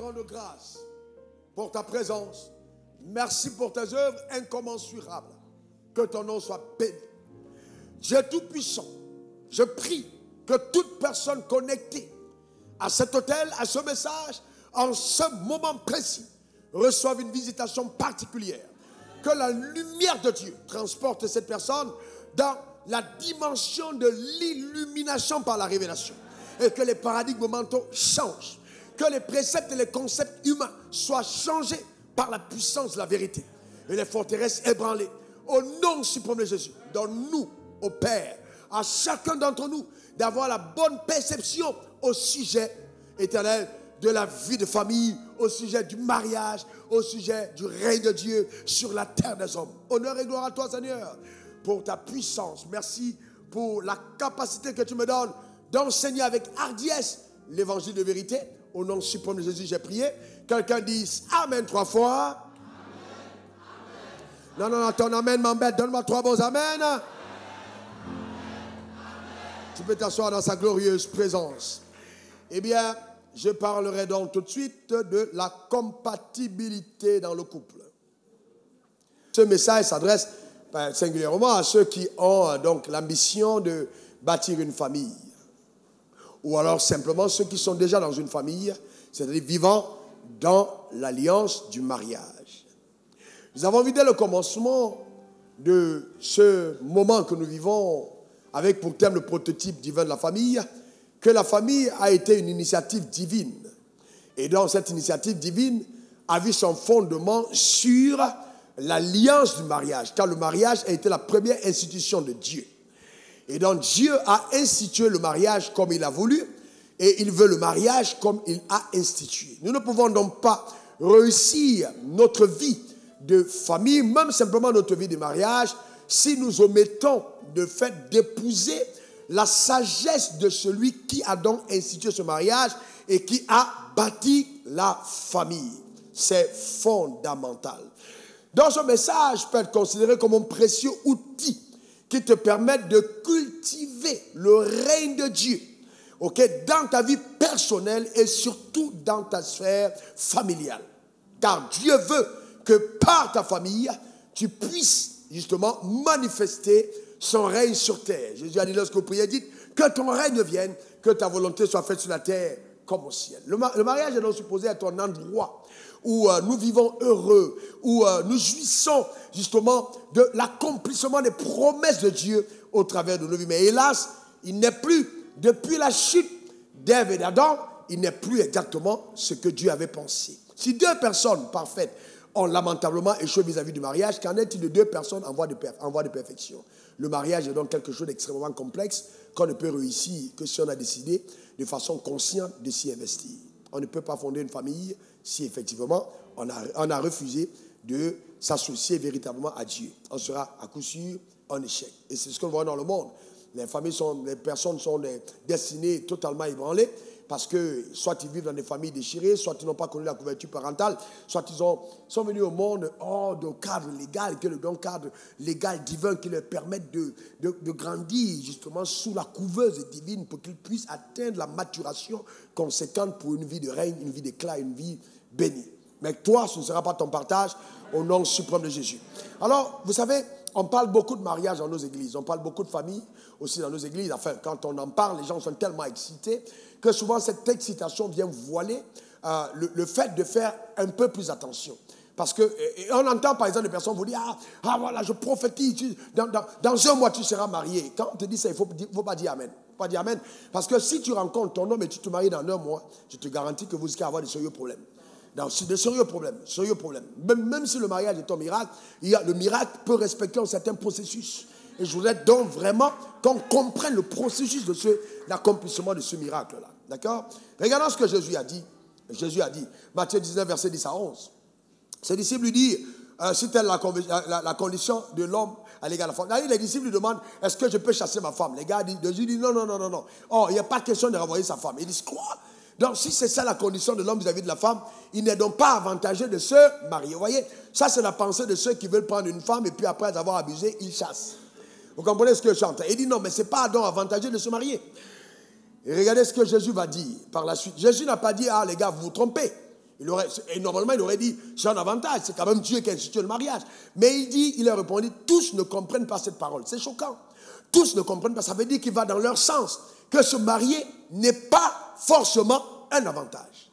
rendre grâce pour ta présence. Merci pour tes œuvres incommensurables. Que ton nom soit béni. Dieu Tout-Puissant, je prie que toute personne connectée à cet hôtel, à ce message, en ce moment précis, reçoive une visitation particulière. Que la lumière de Dieu transporte cette personne dans la dimension de l'illumination par la révélation. Et que les paradigmes mentaux changent. Que les préceptes et les concepts humains soient changés par la puissance de la vérité. Et les forteresses ébranlées. Au nom suprême de Jésus, donne-nous, au Père, à chacun d'entre nous, d'avoir la bonne perception au sujet éternel de la vie de famille, au sujet du mariage, au sujet du règne de Dieu sur la terre des hommes. Honneur et gloire à toi, Seigneur, pour ta puissance. Merci pour la capacité que tu me donnes d'enseigner avec hardiesse l'évangile de vérité. Au nom suprême de Jésus, j'ai prié. Quelqu'un dise Amen 3 fois. Amen. Non, ton Amen m'embête. Donne-moi 3 bons Amen. Amen. Tu peux t'asseoir dans sa glorieuse présence. Eh bien, je parlerai donc tout de suite de la compatibilité dans le couple. Ce message s'adresse singulièrement à ceux qui ont donc l'ambition de bâtir une famille. Ou alors simplement ceux qui sont déjà dans une famille, c'est-à-dire vivant dans l'alliance du mariage. Nous avons vu dès le commencement de ce moment que nous vivons avec pour thème le prototype divin de la famille, que la famille a été une initiative divine. Et dans cette initiative divine, a vu son fondement sur l'alliance du mariage, car le mariage a été la première institution de Dieu. Et donc Dieu a institué le mariage comme il a voulu, et il veut le mariage comme il a institué. Nous ne pouvons donc pas réussir notre vie de famille, même simplement notre vie de mariage, si nous omettons de fait d'épouser la sagesse de celui qui a donc institué ce mariage et qui a bâti la famille. C'est fondamental. Donc ce message peut être considéré comme un précieux outil qui te permet de cultiver le règne de Dieu, dans ta vie personnelle et surtout dans ta sphère familiale. Car Dieu veut que par ta famille, tu puisses justement manifester son règne sur terre. Jésus a dit lorsque vous priez, dites que ton règne vienne, que ta volonté soit faite sur la terre comme au ciel. Le mariage est donc supposé être un endroit où nous vivons heureux, où nous jouissons justement de l'accomplissement des promesses de Dieu au travers de nos vies. Mais hélas, il n'est plus, depuis la chute d'Ève et d'Adam, il n'est plus exactement ce que Dieu avait pensé. Si 2 personnes parfaites ont lamentablement échoué vis-à-vis du mariage, qu'en est-il de 2 personnes en voie de perfection? Le mariage est donc quelque chose d'extrêmement complexe qu'on ne peut réussir que si on a décidé de façon consciente de s'y investir. On ne peut pas fonder une famille si effectivement on a refusé de s'associer véritablement à Dieu. On sera à coup sûr en échec. Et c'est ce qu'on voit dans le monde. Les personnes sont destinées totalement ébranlées parce que soit ils vivent dans des familles déchirées, soit ils n'ont pas connu la couverture parentale, soit ils sont venus au monde hors d'un cadre légal, que le cadre légal divin qui leur permette de grandir justement sous la couveuse divine pour qu'ils puissent atteindre la maturation conséquente pour une vie de règne, une vie d'éclat, une vie bénie. Mais toi, ce ne sera pas ton partage au nom suprême de Jésus. Alors, vous savez, on parle beaucoup de mariage dans nos églises, on parle beaucoup de famille aussi dans nos églises. Enfin, quand on en parle, les gens sont tellement excités que souvent cette excitation vient voiler le fait de faire un peu plus attention. Parce que on entend par exemple des personnes vous dire voilà, je prophétise, dans un mois tu seras marié. Quand on te dit ça, il ne faut pas dire amen. Pas dire amen. Parce que si tu rencontres ton homme et tu te maries dans un mois, je te garantis que vous allez avoir de sérieux problèmes. C'est de sérieux problèmes. Même si le mariage est un miracle, le miracle peut respecter un certain processus. Et je voudrais donc vraiment qu'on comprenne le processus de l'accomplissement de ce miracle-là. D'accord? Regardons ce que Jésus a dit. Jésus a dit, Matthieu 19, verset 10 à 11. Ses disciples lui disent, c'est telle la condition de l'homme à l'égard de la femme. Les disciples lui demandent, est-ce que je peux chasser ma femme? Les gars disent, Jésus dit, non. Oh, il n'y a pas question de renvoyer sa femme. Ils disent, quoi? Donc, si c'est ça la condition de l'homme vis-à-vis de la femme, il n'est donc pas avantageux de se marier. Vous voyez, ça c'est la pensée de ceux qui veulent prendre une femme et puis après avoir abusé, ils chassent. Vous comprenez ce que je chante? Il dit non, mais ce n'est pas donc avantageux de se marier. Et regardez ce que Jésus va dire par la suite. Jésus n'a pas dit, les gars, vous vous trompez. Et normalement, il aurait dit, c'est un avantage, c'est quand même Dieu qui a institué le mariage. Mais il a répondu, tous ne comprennent pas cette parole. C'est choquant. Tous ne comprennent pas. Ça veut dire qu'il va dans leur sens. Que se marier n'est pas forcément un avantage.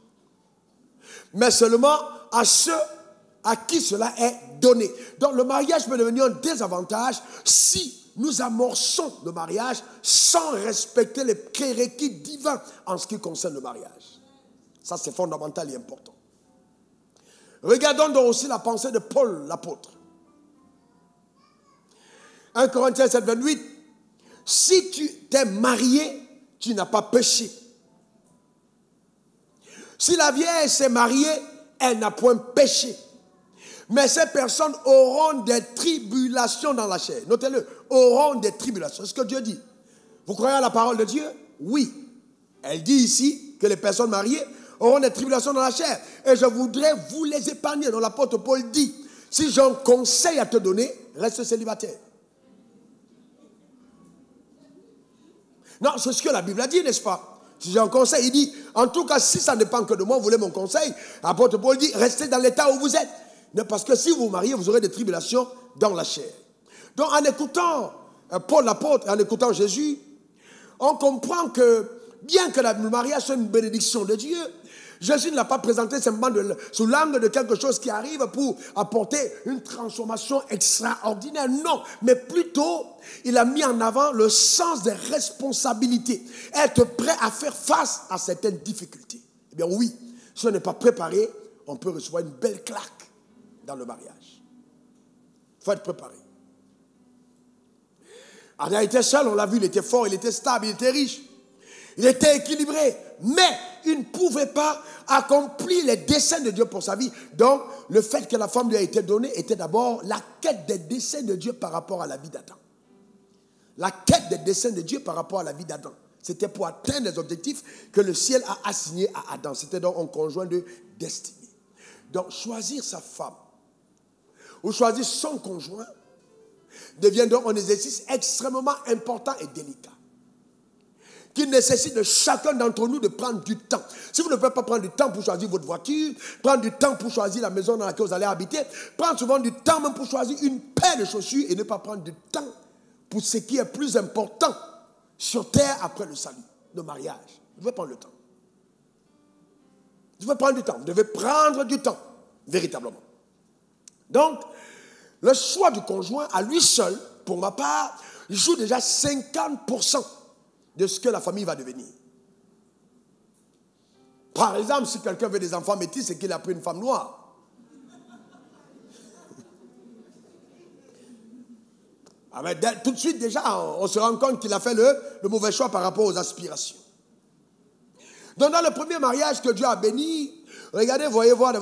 Mais seulement à ceux à qui cela est donné. Donc le mariage peut devenir un désavantage si nous amorçons le mariage sans respecter les prérequis divins en ce qui concerne le mariage. Ça, c'est fondamental et important. Regardons donc aussi la pensée de Paul, l'apôtre. 1 Corinthiens 7, 28. Si tu t'es marié, tu n'as pas péché. Si la vieille s'est mariée, elle n'a point péché. Mais ces personnes auront des tribulations dans la chair. Notez-le, auront des tribulations. C'est ce que Dieu dit. Vous croyez à la parole de Dieu? Oui. Elle dit ici que les personnes mariées auront des tribulations dans la chair. Et je voudrais vous les épargner. Donc l'apôtre Paul dit, si j'ai un conseil à te donner, reste célibataire. Non, c'est ce que la Bible a dit, n'est-ce pas? Si j'ai un conseil, il dit, en tout cas, si ça ne dépend que de moi, vous voulez mon conseil, l'apôtre Paul dit, restez dans l'état où vous êtes. Parce que si vous vous mariez, vous aurez des tribulations dans la chair. Donc en écoutant Paul l'apôtre, en écoutant Jésus, on comprend que bien que le mariage soit une bénédiction de Dieu, Jésus ne l'a pas présenté simplement sous l'angle de quelque chose qui arrive pour apporter une transformation extraordinaire. Non, mais plutôt, il a mis en avant le sens des responsabilités. Être prêt à faire face à certaines difficultés. Eh bien oui, si on n'est pas préparé, on peut recevoir une belle claque dans le mariage. Il faut être préparé. Adam était seul, on l'a vu, il était fort, il était stable, il était riche. Il était équilibré, mais il ne pouvait pas accomplir les desseins de Dieu pour sa vie. Donc, le fait que la femme lui a été donnée était d'abord la quête des desseins de Dieu par rapport à la vie d'Adam. La quête des desseins de Dieu par rapport à la vie d'Adam. C'était pour atteindre les objectifs que le ciel a assignés à Adam. C'était donc un conjoint de destinée. Donc, choisir sa femme ou choisir son conjoint devient donc un exercice extrêmement important et délicat, qui nécessite de chacun d'entre nous de prendre du temps. Si vous ne pouvez pas prendre du temps pour choisir votre voiture, prendre du temps pour choisir la maison dans laquelle vous allez habiter, prendre souvent du temps même pour choisir une paire de chaussures et ne pas prendre du temps pour ce qui est plus important sur terre après le salut, le mariage. Vous devez prendre le temps. Vous devez prendre du temps. Vous devez prendre du temps, véritablement. Donc, le choix du conjoint, à lui seul, pour ma part, joue déjà 50% de ce que la famille va devenir. Par exemple, si quelqu'un veut des enfants métis, c'est qu'il a pris une femme noire. Ah ben, tout de suite, déjà, on se rend compte qu'il a fait le mauvais choix par rapport aux aspirations. Donc, dans le premier mariage que Dieu a béni, regardez, vous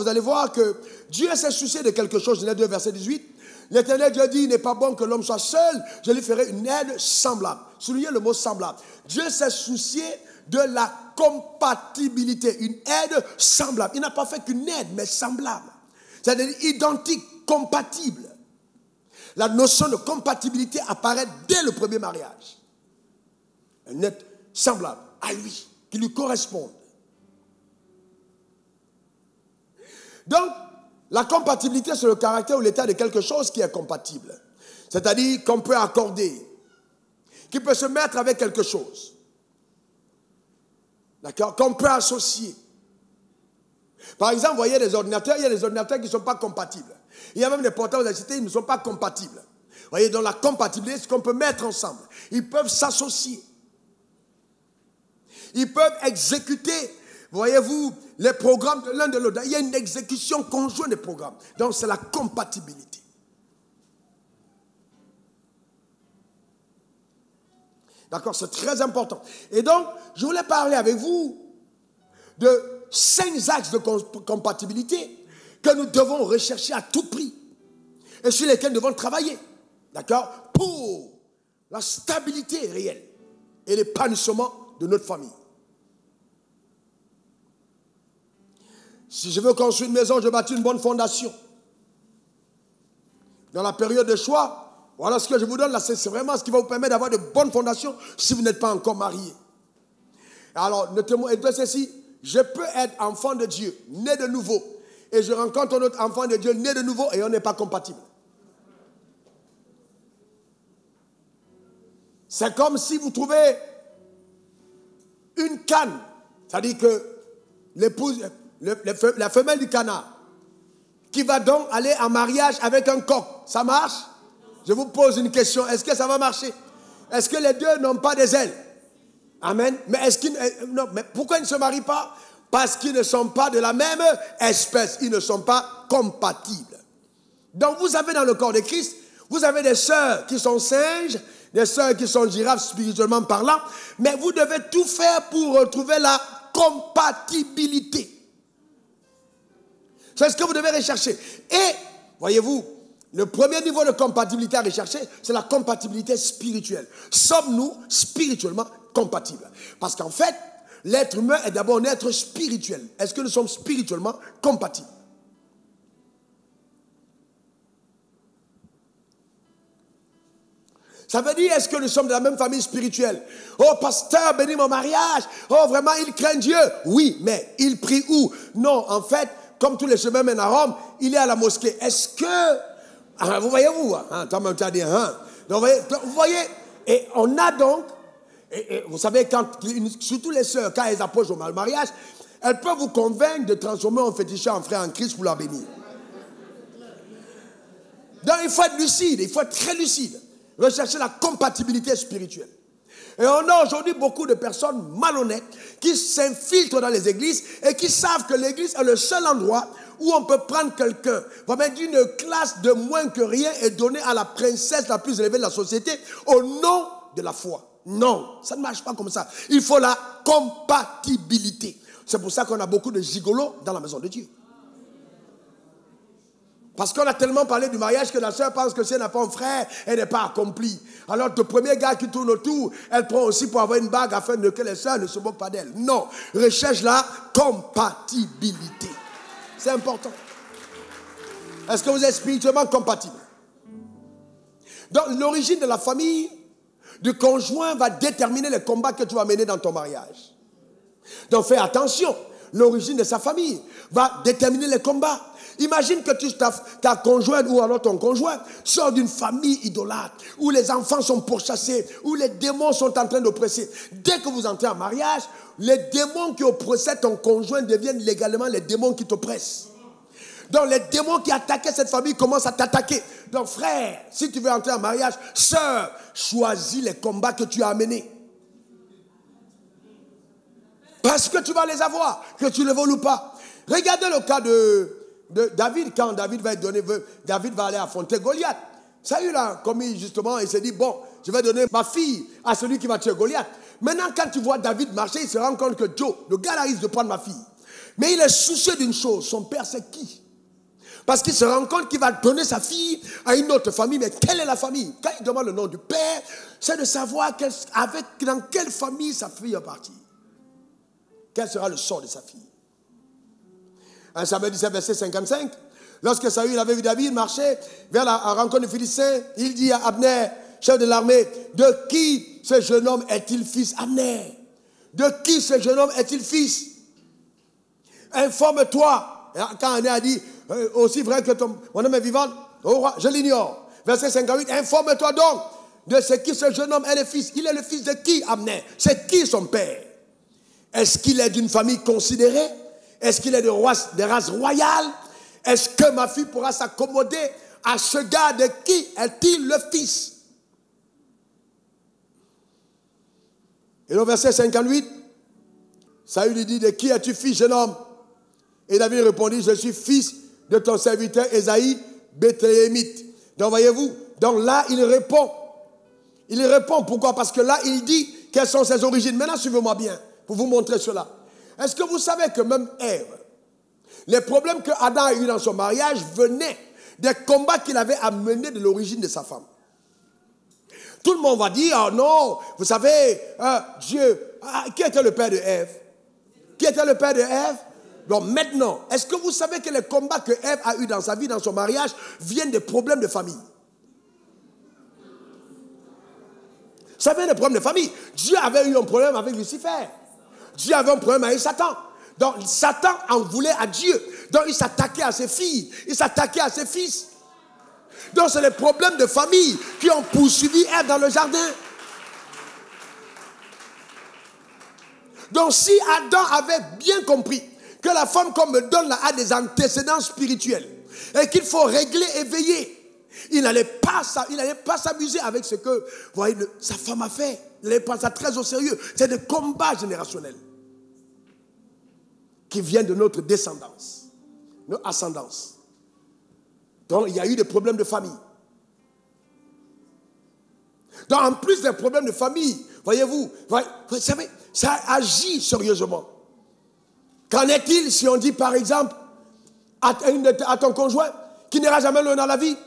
allez voir que Dieu s'est soucié de quelque chose. Genèse 2, verset 18. L'Éternel Dieu dit, il n'est pas bon que l'homme soit seul, je lui ferai une aide semblable. Soulignez le mot semblable. Dieu s'est soucié de la compatibilité, une aide semblable. Il n'a pas fait qu'une aide, mais semblable. C'est-à-dire identique, compatible. La notion de compatibilité apparaît dès le premier mariage. Une aide semblable à lui, qui lui corresponde. Donc, la compatibilité, c'est le caractère ou l'état de quelque chose qui est compatible. C'est-à-dire qu'on peut accorder, qui peut se mettre avec quelque chose. D'accord? Qu'on peut associer. Par exemple, vous voyez les ordinateurs, il y a des ordinateurs qui ne sont pas compatibles. Il y a même des portables d'électricité qui ne sont pas compatibles. Vous voyez, donc la compatibilité, c'est ce qu'on peut mettre ensemble. Ils peuvent s'associer. Ils peuvent exécuter, voyez-vous, les programmes de l'un de l'autre. Il y a une exécution conjointe des programmes. Donc, c'est la compatibilité. D'accord, c'est très important. Et donc, je voulais parler avec vous de 5 axes de compatibilité que nous devons rechercher à tout prix et sur lesquels nous devons travailler. D'accord, pour la stabilité réelle et l'épanouissement de notre famille. Si je veux construire une maison, je bâtis une bonne fondation. Dans la période de choix, voilà ce que je vous donne là, c'est vraiment ce qui va vous permettre d'avoir de bonnes fondations si vous n'êtes pas encore marié. Alors, notez-moi, et ceci, je peux être enfant de Dieu, né de nouveau, et je rencontre un autre enfant de Dieu, né de nouveau, et on n'est pas compatible. C'est comme si vous trouvez une canne, c'est-à-dire que l'épouse, la femelle du canard, qui va donc aller en mariage avec un coq, ça marche? Je vous pose une question, est-ce que ça va marcher? Est-ce que les deux n'ont pas des ailes? Amen. Mais non, mais pourquoi ils ne se marient pas? Parce qu'ils ne sont pas de la même espèce, ils ne sont pas compatibles. Donc vous avez dans le corps de Christ, vous avez des sœurs qui sont singes, des sœurs qui sont girafes spirituellement parlant, mais vous devez tout faire pour retrouver la compatibilité. C'est ce que vous devez rechercher. Et, voyez-vous, le premier niveau de compatibilité à rechercher, c'est la compatibilité spirituelle. Sommes-nous spirituellement compatibles? Parce qu'en fait, l'être humain est d'abord un être spirituel. Est-ce que nous sommes spirituellement compatibles? Ça veut dire, est-ce que nous sommes de la même famille spirituelle? Oh, pasteur, bénis mon mariage. Oh, vraiment, il craint Dieu. Oui, mais il prie où? Non, en fait, comme tous les chemins mènent à Rome, il est à la mosquée. Est-ce que... Ah, vous voyez-vous? Toi-même, tu as dit, donc, vous voyez, et on a donc... Et vous savez, surtout les sœurs, quand elles approchent au mariage, elles peuvent vous convaincre de transformer un féticheur en frère en Christ pour la bénir. Donc, il faut être lucide, il faut être très lucide. Rechercher la compatibilité spirituelle. Et on a aujourd'hui beaucoup de personnes malhonnêtes qui s'infiltrent dans les églises et qui savent que l'église est le seul endroit où on peut prendre quelqu'un vraiment d'une classe de moins que rien et donner à la princesse la plus élevée de la société au nom de la foi. Non, ça ne marche pas comme ça. Il faut la compatibilité. C'est pour ça qu'on a beaucoup de gigolos dans la maison de Dieu. Parce qu'on a tellement parlé du mariage que la sœur pense que si elle n'a pas un frère, elle n'est pas accomplie. Alors le premier gars qui tourne autour, elle prend aussi pour avoir une bague afin que les sœurs ne se moquent pas d'elle. Non, recherche la compatibilité. C'est important. Est-ce que vous êtes spirituellement compatible? Donc l'origine de la famille, du conjoint va déterminer les combats que tu vas mener dans ton mariage. Donc fais attention, l'origine de sa famille va déterminer les combats. Imagine que ta conjointe ou alors ton conjoint sort d'une famille idolâtre, où les enfants sont pourchassés, où les démons sont en train d'oppresser. Dès que vous entrez en mariage, les démons qui oppressaient ton conjoint deviennent légalement les démons qui t'oppressent. Donc les démons qui attaquaient cette famille commencent à t'attaquer. Donc frère, si tu veux entrer en mariage, sœur, choisis les combats que tu as amenés. Parce que tu vas les avoir, que tu le veuilles ou pas. Regardez le cas de David, quand David va aller affronter Goliath. Saül a commis justement, il s'est dit, bon, je vais donner ma fille à celui qui va tuer Goliath. Maintenant, quand tu vois David marcher, il se rend compte que Joe, le gars là, risque de prendre ma fille. Mais il est soucieux d'une chose, son père c'est qui? Parce qu'il se rend compte qu'il va donner sa fille à une autre famille. Mais quelle est la famille? Quand il demande le nom du père, c'est de savoir dans quelle famille sa fille est partie. Quel sera le sort de sa fille? 1 Samuel 17, verset 55. Lorsque Saül avait vu David marcher vers la rencontre des Philistins, il dit à Abner, chef de l'armée, de qui ce jeune homme est-il fils? Abner, de qui ce jeune homme est-il fils? Informe-toi. Quand Abner a dit, aussi vrai que mon homme est vivant, oh roi, je l'ignore. Verset 58, informe-toi donc de ce qui ce jeune homme est le fils. Il est le fils de qui, Abner? C'est qui son père? Est-ce qu'il est d'une famille considérée? Est-ce qu'il est de race royale? Est-ce que ma fille pourra s'accommoder à ce gars? De qui est-il le fils? Et au verset 58, Saül lui dit, de qui es-tu fils, jeune homme? Et David répondit, je suis fils de ton serviteur Ésaïe, Béthléemite. Donc voyez-vous, donc là il répond. Il répond, pourquoi? Parce que là il dit quelles sont ses origines. Maintenant suivez-moi bien, pour vous montrer cela. Est-ce que vous savez que même Ève, les problèmes que Adam a eu dans son mariage venaient des combats qu'il avait à mener de l'origine de sa femme? Tout le monde va dire, oh non, vous savez, Dieu, qui était le père de Ève? Qui était le père de Ève? Donc maintenant, est-ce que vous savez que les combats que Ève a eu dans sa vie, dans son mariage, viennent des problèmes de famille? Ça vient des problèmes de famille. Dieu avait eu un problème avec Lucifer. Dieu avait un problème avec Satan. Donc Satan en voulait à Dieu. Donc il s'attaquait à ses filles, il s'attaquait à ses fils. Donc c'est les problèmes de famille qui ont poursuivi Ève dans le jardin. Donc si Adam avait bien compris que la femme qu'on me donne là a des antécédents spirituels et qu'il faut régler et veiller, il n'allait pas s'amuser avec ce que voyez, sa femme a fait. Il n'allait pas ça très au sérieux. C'est des combats générationnels qui viennent de notre descendance, notre ascendance. Donc il y a eu des problèmes de famille. Donc en plus des problèmes de famille, voyez-vous, vous savez, ça agit sérieusement. Qu'en est-il si on dit par exemple à ton conjoint qui n'ira jamais loin dans la vie,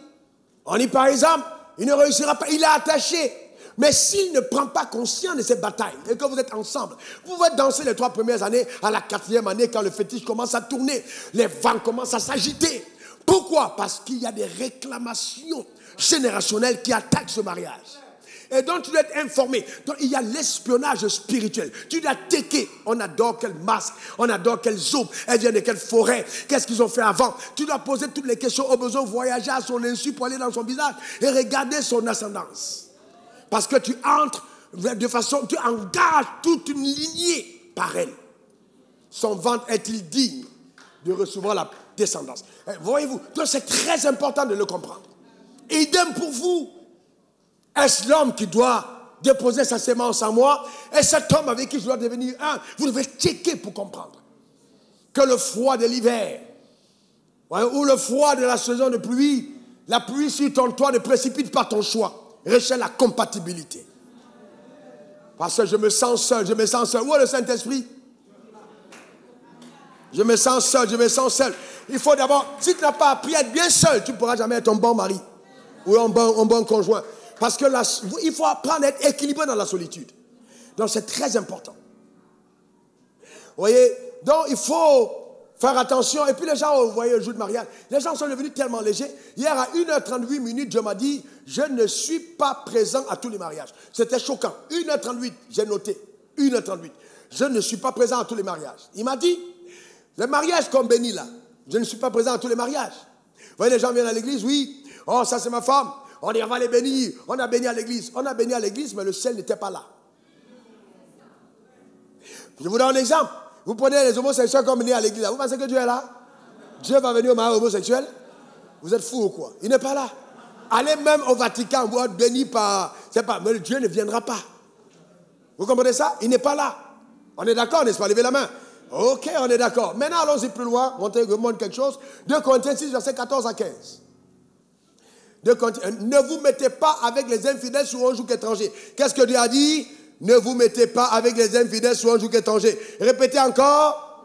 on dit par exemple, il ne réussira pas, il est attaché. Mais s'il ne prend pas conscience de ces batailles et que vous êtes ensemble, vous pouvez danser les 3 premières années, à la 4e année, quand le fétiche commence à tourner, les vents commencent à s'agiter. Pourquoi? Parce qu'il y a des réclamations générationnelles qui attaquent ce mariage. Et donc tu dois être informé. Donc il y a l'espionnage spirituel. Tu dois checker. On adore quel masque, on adore quelle zoupe, elle vient de quelle forêt, qu'est-ce qu'ils ont fait avant. Tu dois poser toutes les questions, au besoin voyager à son insu pour aller dans son visage et regarder son ascendance. Parce que tu entres de façon, tu engages toute une lignée par elle. Son ventre est-il digne de recevoir la descendance? Voyez-vous, donc c'est très important de le comprendre. Idem pour vous. Est-ce l'homme qui doit déposer sa sémence en moi? Et cet homme avec qui je dois devenir un? Vous devez checker pour comprendre que le froid de l'hiver ou le froid de la saison de pluie, la pluie sur ton toit ne précipite pas ton choix. Recherche la compatibilité. Parce que je me sens seul, je me sens seul. Où est le Saint-Esprit? Je me sens seul, je me sens seul. Il faut d'abord, si tu n'as pas appris à être bien seul, tu ne pourras jamais être un bon mari ou un bon conjoint. Parce que il faut apprendre à être équilibré dans la solitude. Donc c'est très important. Vous voyez, donc il faut faire attention. Et puis les gens, vous voyez, le jour de mariage, les gens sont devenus tellement légers. Hier à 1h38, Dieu m'a dit, je ne suis pas présent à tous les mariages. C'était choquant. 1h38, j'ai noté. 1h38. Je ne suis pas présent à tous les mariages. Il m'a dit, le mariage qu'on bénit là, je ne suis pas présent à tous les mariages. Vous voyez, les gens viennent à l'église, oui. Oh, ça c'est ma femme. On dit, on va les bénir. On a béni à l'église. On a béni à l'église, mais le ciel n'était pas là. Je vous donne un exemple. Vous prenez les homosexuels comme bénis à l'église. Vous pensez que Dieu est là? Dieu va venir au mariage homosexuel? Vous êtes fous ou quoi? Il n'est pas là. Allez même au Vatican, vous êtes bénis par... C'est pas, mais Dieu ne viendra pas. Vous comprenez ça? Il n'est pas là. On est d'accord, n'est-ce pas? Levez la main. Ok, on est d'accord. Maintenant, allons-y plus loin. Je montre quelque chose. 2 Corinthiens 6, versets 14 à 15. Ne vous mettez pas avec les infidèles sur un joug étranger. Qu'est-ce que Dieu a dit? Ne vous mettez pas avec les infidèles sur un joug étranger. Répétez encore.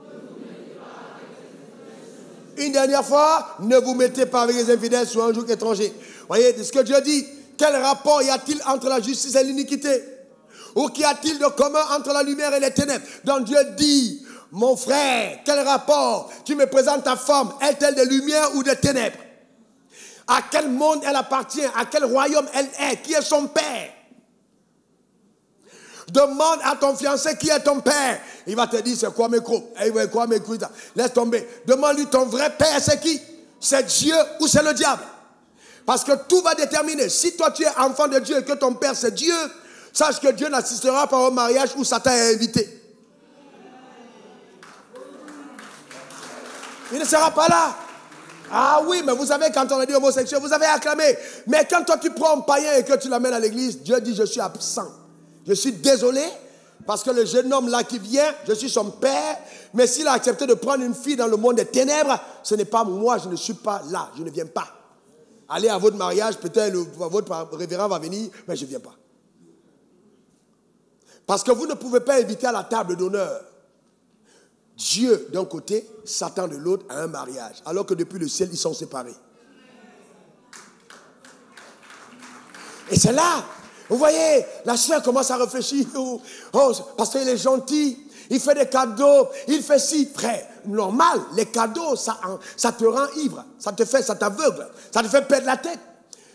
Une dernière fois. Ne vous mettez pas avec les infidèles sur un joug étranger. Voyez ce que Dieu dit. Quel rapport y a-t-il entre la justice et l'iniquité? Ou qu'y a-t-il de commun entre la lumière et les ténèbres? Donc Dieu dit, mon frère, quel rapport? Tu me présentes ta femme, est-elle de lumière ou de ténèbres? À quel monde elle appartient? À quel royaume elle est? Qui est son père? Demande à ton fiancé qui est ton père. Il va te dire c'est quoi mes crocs? Laisse tomber. Demande-lui ton vrai père c'est qui? C'est Dieu ou c'est le diable? Parce que tout va déterminer. Si toi tu es enfant de Dieu et que ton père c'est Dieu, sache que Dieu n'assistera pas au mariage où Satan est invité. Il ne sera pas là. Ah oui, mais vous savez, quand on a dit homosexuel, vous avez acclamé. Mais quand toi tu prends un païen et que tu l'amènes à l'église, Dieu dit je suis absent. Je suis désolé parce que le jeune homme là qui vient, je suis son père. Mais s'il a accepté de prendre une fille dans le monde des ténèbres, ce n'est pas moi, je ne suis pas là, je ne viens pas. Allez à votre mariage, peut-être votre révérend va venir, mais je ne viens pas. Parce que vous ne pouvez pas inviter à la table d'honneur Dieu d'un côté, Satan de l'autre à un mariage. Alors que depuis le ciel, ils sont séparés. Et c'est là, vous voyez, la soeur commence à réfléchir. Oh, parce qu'il est gentil, il fait des cadeaux, il fait ci. Frère, normal, les cadeaux, ça te rend ivre, ça t'aveugle, ça te fait perdre la tête.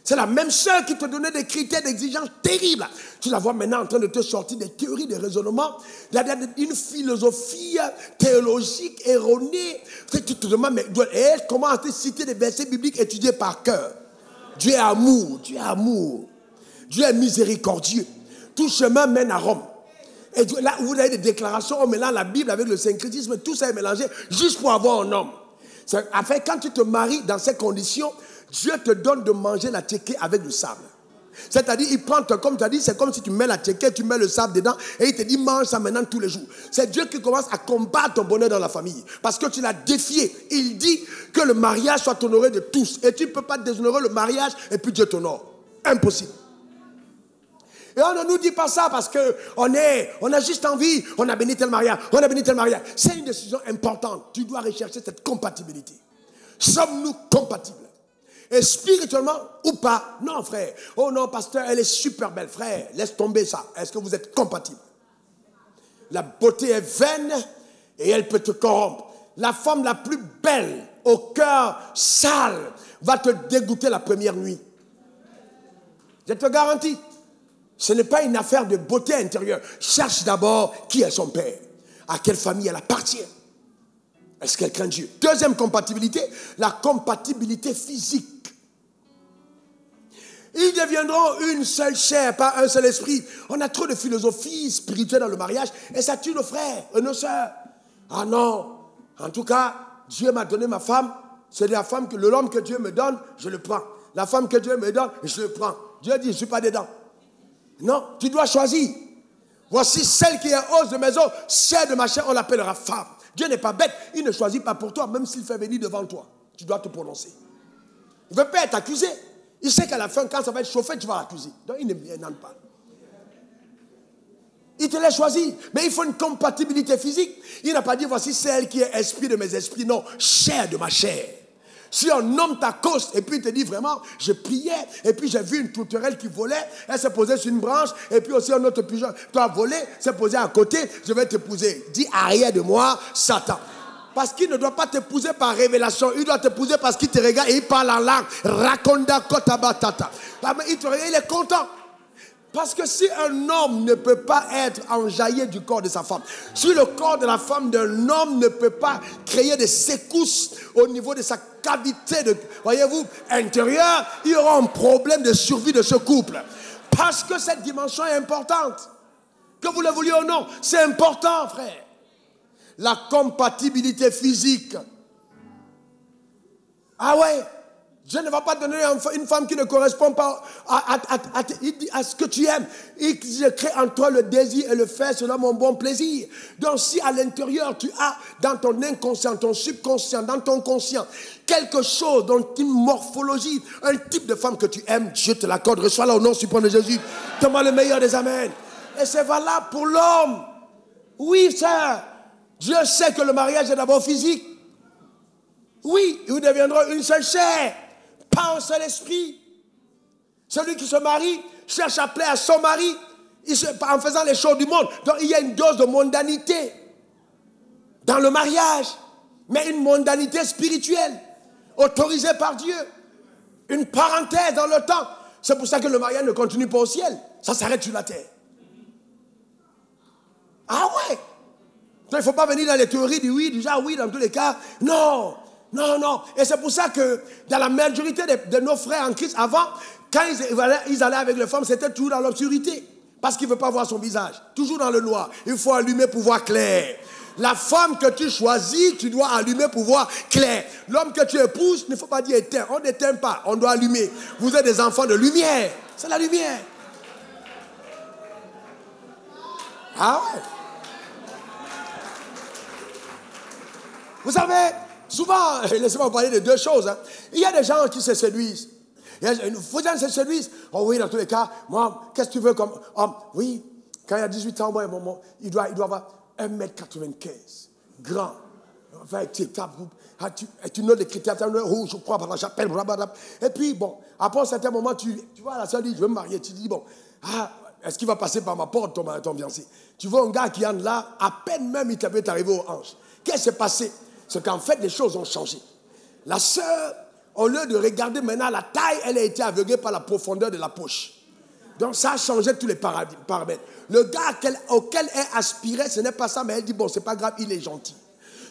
C'est la même sœur qui te donnait des critères d'exigence terribles. Tu la vois maintenant en train de te sortir des théories, des raisonnements. Il y a une philosophie théologique erronée. Tu te demandes, mais elle commence à te citer des versets bibliques étudiés par cœur. Dieu est amour, Dieu est amour. Dieu est miséricordieux. Tout chemin mène à Rome. Et là, vous avez des déclarations, on mélange la Bible avec le syncrétisme, tout ça est mélangé juste pour avoir un homme. Enfin, quand tu te maries dans ces conditions, Dieu te donne de manger la tchéké avec le sable. C'est-à-dire, il prend, comme tu as dit, c'est comme si tu mets la tchéké, tu mets le sable dedans, et il te dit, mange ça maintenant tous les jours. C'est Dieu qui commence à combattre ton bonheur dans la famille. Parce que tu l'as défié. Il dit que le mariage soit honoré de tous. Et tu ne peux pas déshonorer le mariage, et puis Dieu t'honore. Impossible. Et on ne nous dit pas ça parce qu'on a juste envie, on a béni tel mariage, on a béni tel mariage. C'est une décision importante. Tu dois rechercher cette compatibilité. Sommes-nous compatibles? Et spirituellement ou pas? Non, frère. Oh non, pasteur, elle est super belle. Frère, laisse tomber ça. Est-ce que vous êtes compatibles? La beauté est vaine et elle peut te corrompre. La femme la plus belle, au cœur sale, va te dégoûter la première nuit. Je te garantis. Ce n'est pas une affaire de beauté intérieure. Cherche d'abord qui est son père. À quelle famille elle appartient. Est-ce qu'elle craint Dieu? Deuxième compatibilité, la compatibilité physique. Ils deviendront une seule chair, pas un seul esprit. On a trop de philosophie spirituelle dans le mariage et ça tue nos frères et nos sœurs. Ah non, en tout cas, Dieu m'a donné ma femme. C'est la femme que l'homme que Dieu me donne, je le prends. La femme que Dieu me donne, je le prends. Dieu dit, je ne suis pas dedans. Non, tu dois choisir. Voici celle qui est hausse de maison, chair de ma chair, on l'appellera femme. Dieu n'est pas bête, il ne choisit pas pour toi, même s'il fait venir devant toi. Tu dois te prononcer. Il ne veut pas être accusé. Il sait qu'à la fin, quand ça va être chauffé, tu vas l'accuser. Donc il n'en pas. Il te l'a choisi. Mais il faut une compatibilité physique. Il n'a pas dit, voici celle qui est esprit de mes esprits. Non, chair de ma chair. Si un homme t'accoste et puis il te dit vraiment, je priais et puis j'ai vu une tourterelle qui volait, elle s'est posée sur une branche et puis aussi un autre pigeon, toi volé, s'est posé à côté, je vais t'épouser. Dis arrière de moi, Satan. Parce qu'il ne doit pas t'épouser par révélation, il doit t'épouser parce qu'il te regarde et il parle en langue. Raconda kotabatata. Il te regarde, il est content. Parce que si un homme ne peut pas être enjaillé du corps de sa femme, si le corps de la femme d'un homme ne peut pas créer des secousses au niveau de sa cavité, voyez-vous, intérieure, il y aura un problème de survie de ce couple. Parce que cette dimension est importante. Que vous le vouliez ou non, c'est important, frère. La compatibilité physique. Ah ouais, Dieu ne va pas donner une femme qui ne correspond pas à ce que tu aimes. Il crée en toi le désir et le fait selon mon bon plaisir. Donc si à l'intérieur tu as dans ton inconscient, ton subconscient, dans ton conscient, quelque chose, dans une morphologie, un type de femme que tu aimes, Dieu te l'accorde. Reçois-la au nom suprême de Jésus. Donne-moi le meilleur des amens. Et c'est valable pour l'homme. Oui, sœur. Dieu sait que le mariage est d'abord physique. Oui, ils deviendront une seule chair, pas un seul esprit. Celui qui se marie cherche à plaire à son mari en faisant les choses du monde. Donc il y a une dose de mondanité dans le mariage, mais une mondanité spirituelle, autorisée par Dieu. Une parenthèse dans le temps. C'est pour ça que le mariage ne continue pas au ciel. Ça s'arrête sur la terre. Ah ouais. Donc, il ne faut pas venir dans les théories du oui, déjà oui, dans tous les cas. Non, non, non. Et c'est pour ça que dans la majorité de nos frères en Christ, avant, quand ils allaient avec les femmes, c'était toujours dans l'obscurité. Parce qu'ils ne veulent pas voir son visage. Toujours dans le noir. Il faut allumer pour voir clair. La femme que tu choisis, tu dois allumer pour voir clair. L'homme que tu épouses, il ne faut pas dire éteint. On n'éteint pas, on doit allumer. Vous êtes des enfants de lumière. C'est la lumière. Ah ouais. Vous savez, souvent, laissez-moi vous parler de deux choses. Hein. Il y a des gens qui se séduisent. Vous gens se séduisent. Oh oui, dans tous les cas, moi, qu'est-ce que tu veux comme homme? Oui, quand il a 18 ans, moi, il doit avoir 1m95. Grand. Enfin, tu notes les critères. Oh, je crois, j'appelle, blablabla. Et puis, bon, après un certain moment, tu vois, la soeur dit, je veux me marier. Tu dis, bon, est-ce qu'il va passer par ma porte, ton fiancé? Tu vois un gars qui entre là, à peine même, il t'avait arrivé aux hanches. Qu'est-ce qui s'est passé? C'est qu'en fait, les choses ont changé. La sœur Au lieu de regarder maintenant la taille, elle a été aveuglée par la profondeur de la poche. Donc ça a changé tous les paramètres. Le gars auquel elle aspirait, ce n'est pas ça, mais elle dit, bon, c'est pas grave, il est gentil.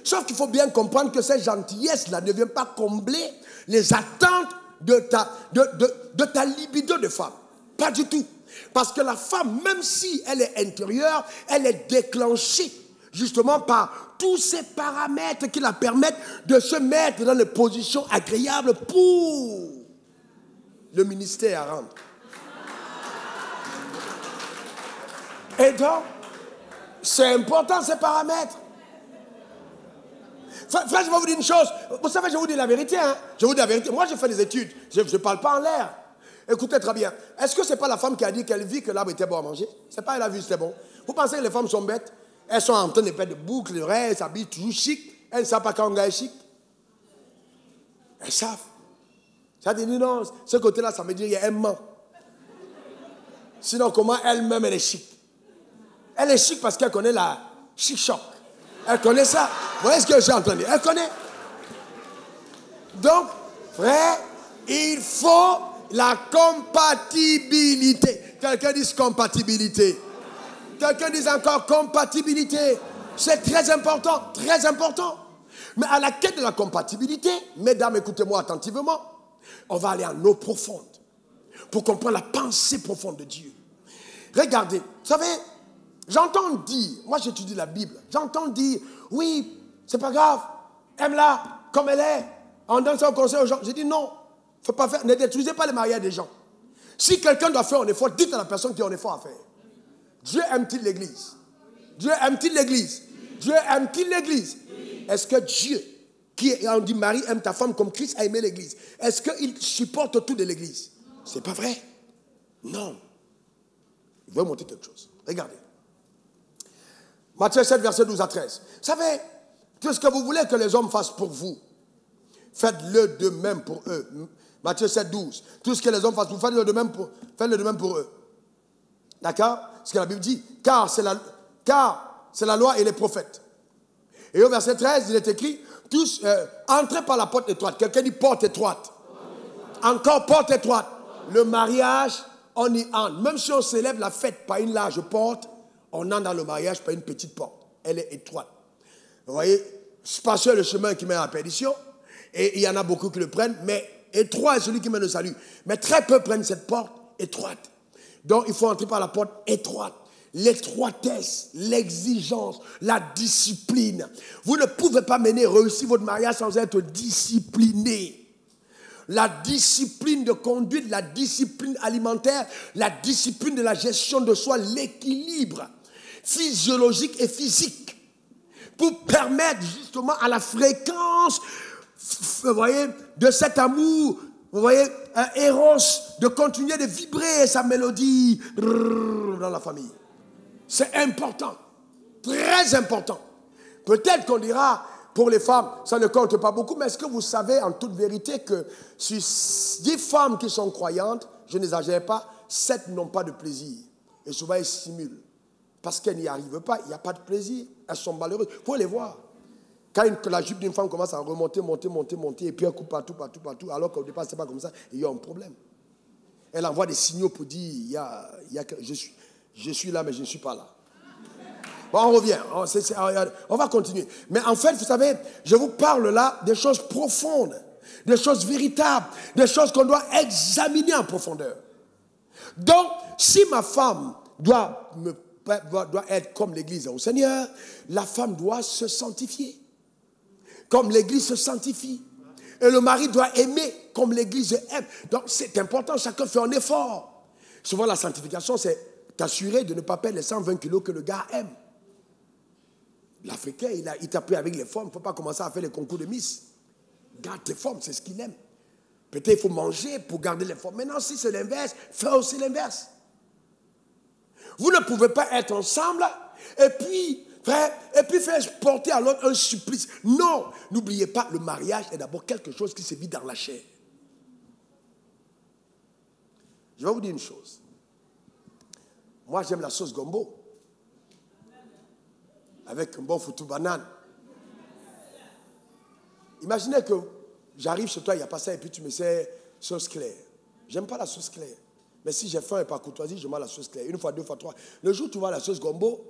Sauf qu'il faut bien comprendre que cette gentillesse-là ne vient pas combler les attentes de ta libido de femme. Pas du tout. Parce que la femme, même si elle est intérieure, elle est déclenchée justement par tous ces paramètres qui la permettent de se mettre dans des positions agréables pour le ministère à rendre. Et donc, c'est important ces paramètres. Frère, je vais vous dire une chose. Vous savez, je vous dis la vérité. Hein? Je vous dis la vérité. Moi, j'ai fait des études. Je ne parle pas en l'air. Écoutez très bien. Est-ce que ce n'est pas la femme qui a dit qu'elle vit que l'arbre était bon à manger? Ce n'est pas elle a vu, c'était bon. Vous pensez que les femmes sont bêtes? Elles sont en train de faire des boucles, des oreilles, elles s'habillent toujours chic. Elles ne savent pas quand un gars est chic. Elles savent. Ça dit non, ce côté-là, ça veut dire qu'il y a un ment. Sinon, comment elle-même, elle est chic? Elle est chic parce qu'elle connaît la chic-choc. Elle connaît ça. Vous voyez ce que j'ai entendu? Elle connaît. Donc, frère, il faut la compatibilité. Quelqu'un dit compatibilité. Quelqu'un dit encore compatibilité. C'est très important, très important. Mais à la quête de la compatibilité, mesdames, écoutez-moi attentivement, on va aller en eau profonde pour comprendre la pensée profonde de Dieu. Regardez, vous savez, j'entends dire, moi j'étudie la Bible, j'entends dire, oui, c'est pas grave, aime-la comme elle est, en donnant un conseil aux gens. J'ai dit non, faut pas faire, ne détruisez pas les mariages des gens. Si quelqu'un doit faire un effort, dites à la personne qui a un effort à faire. Dieu aime-t-il l'église? Dieu aime-t-il l'église? Dieu aime-t-il l'église? Est-ce que Dieu, on dit Marie aime ta femme comme Christ a aimé l'église, est-ce qu'il supporte tout de l'église? C'est pas vrai. Non. Il veut montrer quelque chose. Regardez. Matthieu 7, verset 12 à 13. Vous savez, tout ce que vous voulez que les hommes fassent pour vous, faites-le de même pour eux. Matthieu 7, 12. Tout ce que les hommes fassent, faites-le de même pour eux. D'accord? Ce que la Bible dit. Car c'est la loi et les prophètes. Et au verset 13, il est écrit, tous, entrez par la porte étroite. Quelqu'un dit porte étroite. Encore porte étroite. Le mariage, on y entre. Même si on célèbre la fête par une large porte, on entre dans le mariage par une petite porte. Elle est étroite. Vous voyez, spacieux est le chemin qui mène à la perdition. Et il y en a beaucoup qui le prennent. Mais étroit est celui qui mène au salut. Mais très peu prennent cette porte étroite. Donc il faut entrer par la porte étroite. L'étroitesse, l'exigence, la discipline. Vous ne pouvez pas réussir votre mariage sans être discipliné. La discipline de conduite, la discipline alimentaire, la discipline de la gestion de soi, l'équilibre physiologique et physique pour permettre justement à la fréquence, vous voyez, de cet amour, vous voyez, un héros de continuer de vibrer sa mélodie dans la famille. C'est important, très important. Peut-être qu'on dira, pour les femmes, ça ne compte pas beaucoup, mais est-ce que vous savez en toute vérité que sur 10 femmes qui sont croyantes, je n'exagère pas, 7 n'ont pas de plaisir. Et souvent elles simulent. Parce qu'elles n'y arrivent pas, il n'y a pas de plaisir. Elles sont malheureuses. Vous pouvez les voir. Quand la jupe d'une femme commence à remonter, monter, et puis elle coupe partout, alors qu'au départ, ce n'est pas comme ça, il y a un problème. Elle envoie des signaux pour dire, je suis là, mais je ne suis pas là. Bon, on revient, on va continuer. Mais en fait, vous savez, je vous parle là des choses profondes, des choses véritables, des choses qu'on doit examiner en profondeur. Donc, si ma femme doit être comme l'Église au Seigneur, la femme doit se sanctifier, comme l'Église se sanctifie. Et le mari doit aimer comme l'Église aime. Donc, c'est important, chacun fait un effort. Souvent, la sanctification, c'est t'assurer de ne pas perdre les 120 kilos que le gars aime. L'Africain, il tape avec les formes. Il ne faut pas commencer à faire les concours de Miss. Garde tes formes, c'est ce qu'il aime. Peut-être il faut manger pour garder les formes. Maintenant, si c'est l'inverse, fais aussi l'inverse. Vous ne pouvez pas être ensemble et puis faire porter à l'autre un supplice. Non, n'oubliez pas, le mariage est d'abord quelque chose qui se vit dans la chair. Je vais vous dire une chose. Moi, j'aime la sauce gombo. Avec un bon foutu banane. Imaginez que j'arrive chez toi, il n'y a pas ça, et puis tu me sers sauce claire. J'aime pas la sauce claire. Mais si j'ai faim et par courtoisie, je mange la sauce claire. Une fois, deux fois, trois. Le jour où tu vois la sauce gombo,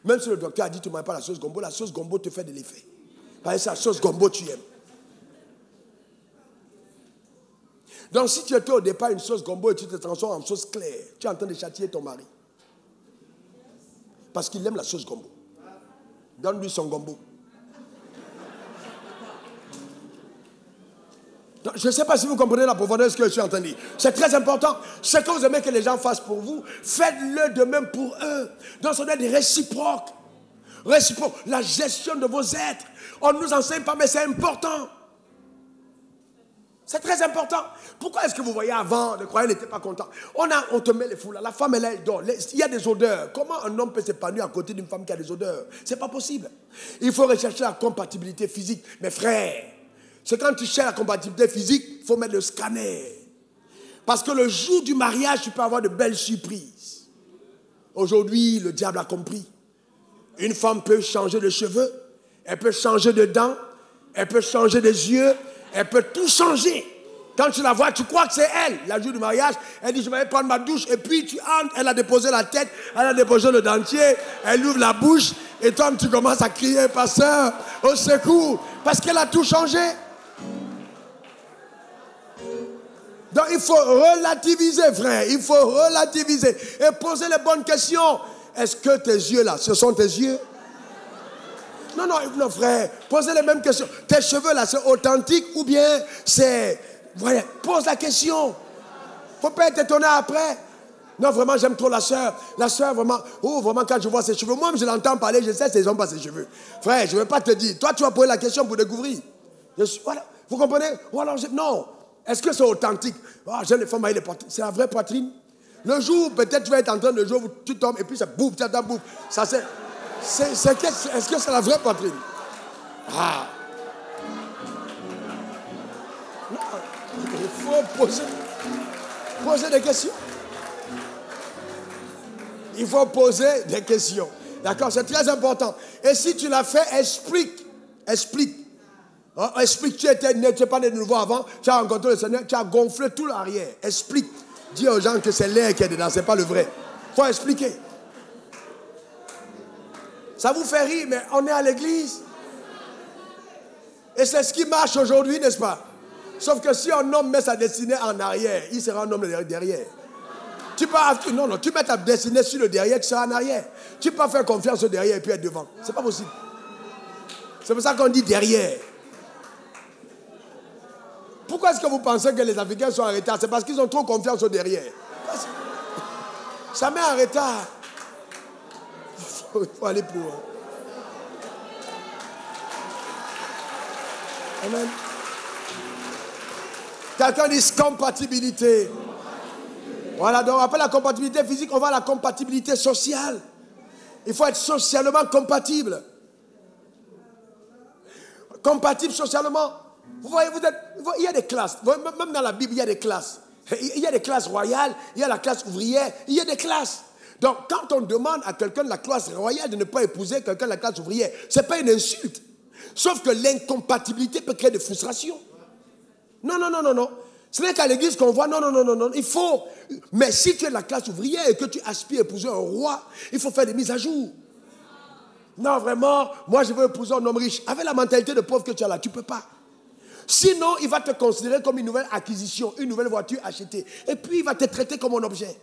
même si le docteur a dit que tu ne manges pas la sauce gombo te fait de l'effet. Parce que c'est la sauce gombo tu aimes. Donc si tu étais au départ une sauce gombo et tu te transformes en sauce claire, tu es en train de châtier ton mari. Parce qu'il aime la sauce gombo. Donne-lui son gombo. Donc, je ne sais pas si vous comprenez la profondeur de ce que je suis en train de dire. C'est très important. Ce que vous aimez que les gens fassent pour vous, faites-le de même pour eux. Donc ça doit être réciproque. Réciproque. La gestion de vos êtres. On ne nous enseigne pas, mais c'est important. C'est très important. Pourquoi est-ce que vous voyez avant, le croyant n'était pas content? On te met les foules. La femme, elle dort. Il y a des odeurs. Comment un homme peut s'épanouir à côté d'une femme qui a des odeurs? Ce n'est pas possible. Il faut rechercher la compatibilité physique. Mes frères, c'est quand tu cherches la compatibilité physique, il faut mettre le scanner. Parce que le jour du mariage, tu peux avoir de belles surprises. Aujourd'hui, le diable a compris. Une femme peut changer de cheveux, elle peut changer de dents, elle peut changer des yeux, elle peut tout changer. Quand tu la vois, tu crois que c'est elle. La jour du mariage, elle dit, je vais prendre ma douche. Et puis tu entres, elle a déposé la tête, elle a déposé le dentier, elle ouvre la bouche. Et toi, tu commences à crier, pasteur, au secours. Parce qu'elle a tout changé. Donc il faut relativiser, frère. Il faut relativiser. Et poser les bonnes questions. Est-ce que tes yeux là, ce sont tes yeux? Non, frère. Posez les mêmes questions. Tes cheveux là, c'est authentique ou bien c'est... Voilà, pose la question. Il ne faut pas être étonné après. Non, vraiment, j'aime trop la soeur. La soeur, vraiment, vraiment, quand je vois ses cheveux, moi, je l'entends parler, je sais, c'est n'ont pas ses cheveux. Frère, je ne vais pas te dire. Toi, tu vas poser la question pour découvrir. Voilà, vous comprenez? Ou alors, non. Est-ce que c'est authentique? J'aime les femmes avec les poitrines. C'est la vraie poitrine. Le jour, peut-être, tu vas être en train, le jour où tu tombes, et puis c'est bouffe, tu attends, bouffe. Ça, c'est... Est-ce que c'est la vraie poitrine? Non, il faut poser des questions. Il faut poser des questions. D'accord? C'est très important. Et si tu l'as fait, explique. Explique. Explique, tu n'étais pas né de nouveau avant, tu as rencontré le Seigneur, tu as gonflé tout l'arrière. Explique. Dis aux gens que c'est l'air qui est dedans, ce n'est pas le vrai. Il faut expliquer. Ça vous fait rire, mais on est à l'église. Et c'est ce qui marche aujourd'hui, n'est-ce pas? Sauf que si un homme met sa destinée en arrière, il sera un homme derrière. Tu mets ta destinée sur le derrière, tu seras en arrière. Tu peux pas faire confiance au derrière et puis être devant. C'est pas possible. C'est pour ça qu'on dit derrière. Pourquoi est-ce que vous pensez que les Africains sont en retard? C'est parce qu'ils ont trop confiance au derrière. Ça met en retard. Il faut aller pour eux. Amen. Quelqu'un dit compatibilité. Voilà, donc après la compatibilité physique, on va à la compatibilité sociale. Il faut être socialement compatible. Compatible socialement. Vous voyez, il y a des classes. Même dans la Bible, il y a des classes. Il y a des classes royales, il y a la classe ouvrière, il y a des classes. Donc, quand on demande à quelqu'un de la classe royale de ne pas épouser quelqu'un de la classe ouvrière, ce n'est pas une insulte. Sauf que l'incompatibilité peut créer des frustrations. Non. Ce n'est qu'à l'église qu'on voit, non. Il faut. Mais si tu es de la classe ouvrière et que tu aspires à épouser un roi, il faut faire des mises à jour. Non, vraiment, moi je veux épouser un homme riche. Avec la mentalité de pauvre que tu as là, tu ne peux pas. Sinon, il va te considérer comme une nouvelle acquisition, une nouvelle voiture achetée. Et puis, il va te traiter comme un objet.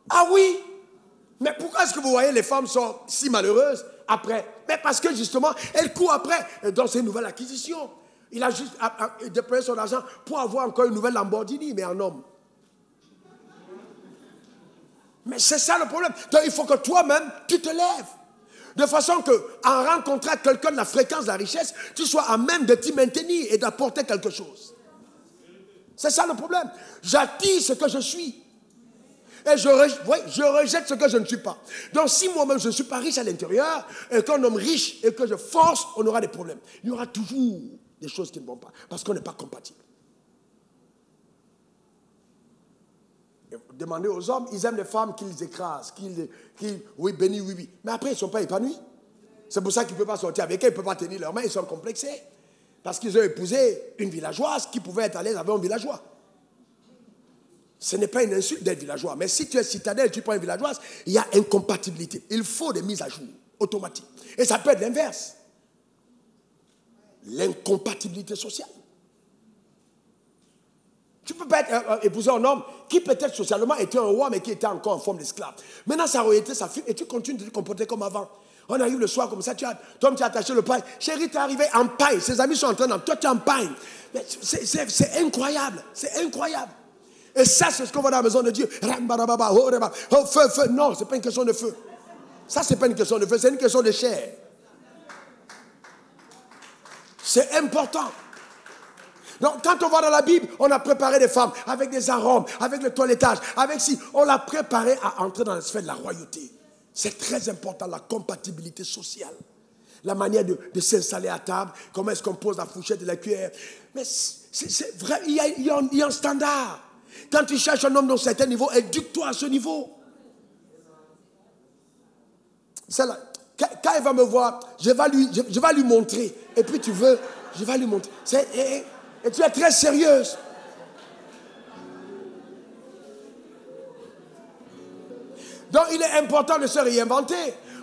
Ah oui? Mais pourquoi est-ce que vous voyez les femmes sont si malheureuses après? Mais parce que justement, elles courent après dans ces nouvelles acquisitions. Il a juste dépensé son argent pour avoir encore une nouvelle Lamborghini, mais en homme. Mais c'est ça le problème. Donc il faut que toi-même, tu te lèves. De façon qu'en rencontrant quelqu'un de la fréquence de la richesse, tu sois à même de t'y maintenir et d'apporter quelque chose. C'est ça le problème. J'attire ce que je suis. Et je rejette ce que je ne suis pas. Donc si moi-même je ne suis pas riche à l'intérieur, et qu'un homme riche et que je force, on aura des problèmes. Il y aura toujours des choses qui ne vont pas, parce qu'on n'est pas compatible. Demandez aux hommes, ils aiment les femmes qu'ils écrasent, oui, bénis, oui. Mais après, ils ne sont pas épanouis. C'est pour ça qu'ils ne peuvent pas sortir avec elles, ils ne peuvent pas tenir leurs mains, ils sont complexés. Parce qu'ils ont épousé une villageoise qui pouvait être à l'aise avec un villageois. Ce n'est pas une insulte d'être villageois. Mais si tu es citadin et tu prends une villageoise, il y a incompatibilité. Il faut des mises à jour automatiques. Et ça peut être l'inverse. L'incompatibilité sociale. Tu ne peux pas épouser un homme qui peut-être socialement était un roi mais qui était encore en forme d'esclave. Maintenant sa royauté s'affine et tu continues de te comporter comme avant. On arrive le soir comme ça, toi tu as attaché le paille. Chérie, tu es arrivé en paille. Ses amis sont en train de... Toi tu es en paille. C'est incroyable. C'est incroyable. Et ça c'est ce qu'on voit dans la maison de Dieu. Feu, feu. Non, ce n'est pas une question de feu. Ça c'est pas une question de feu, c'est une question de chair. C'est important. Donc, quand on va dans la Bible, on a préparé des femmes avec des arômes, avec le toilettage, avec si. On l'a préparé à entrer dans la sphère de la royauté. C'est très important, la compatibilité sociale. La manière de s'installer à table, comment est-ce qu'on pose la fourchette et la cuillère. Mais c'est vrai, il y a un standard. Quand tu cherches un homme d'un certain niveau, éduque-toi à ce niveau. Là, quand il va me voir, je vais lui montrer. Et puis tu veux, je vais lui montrer. Et tu es très sérieuse. Donc il est important de se réinventer.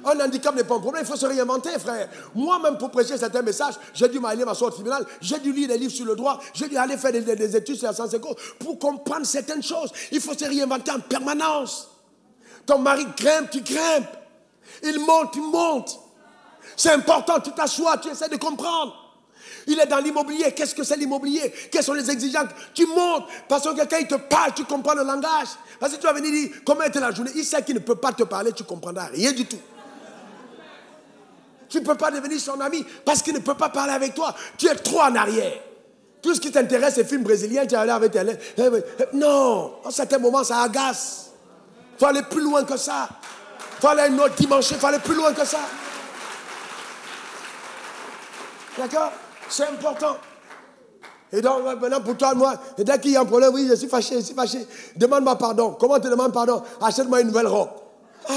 Un handicap n'est pas un problème, il faut se réinventer, frère. Moi-même, pour prêcher certains messages, j'ai dû m'aller m'asseoir au tribunal, j'ai dû lire des livres sur le droit, j'ai dû aller faire des études sur la science éco pour comprendre certaines choses. Il faut se réinventer en permanence. Ton mari grimpe, tu grimpes. Il monte, tu montes. C'est important, tu t'assois, tu essaies de comprendre. Il est dans l'immobilier. Qu'est-ce que c'est l'immobilier? Quelles sont les exigences? Tu montes. Parce que quelqu'un il te parle, tu comprends le langage. Parce que tu vas venir dire comment était la journée. Il sait qu'il ne peut pas te parler, tu ne comprendras rien du tout. Tu ne peux pas devenir son ami parce qu'il ne peut pas parler avec toi. Tu es trop en arrière. Tout ce qui t'intéresse, c'est films brésiliens. Tu es allé avec tes... Non, à un certain moment, ça agace. Il faut aller plus loin que ça. Il faut aller à une autre dimension. Il faut aller plus loin que ça. D'accord? C'est important. Et donc, maintenant, pour toi, moi, et dès qu'il y a un problème, oui, je suis fâché, Demande-moi pardon. Comment te demande pardon? Achète-moi une nouvelle robe. Ah.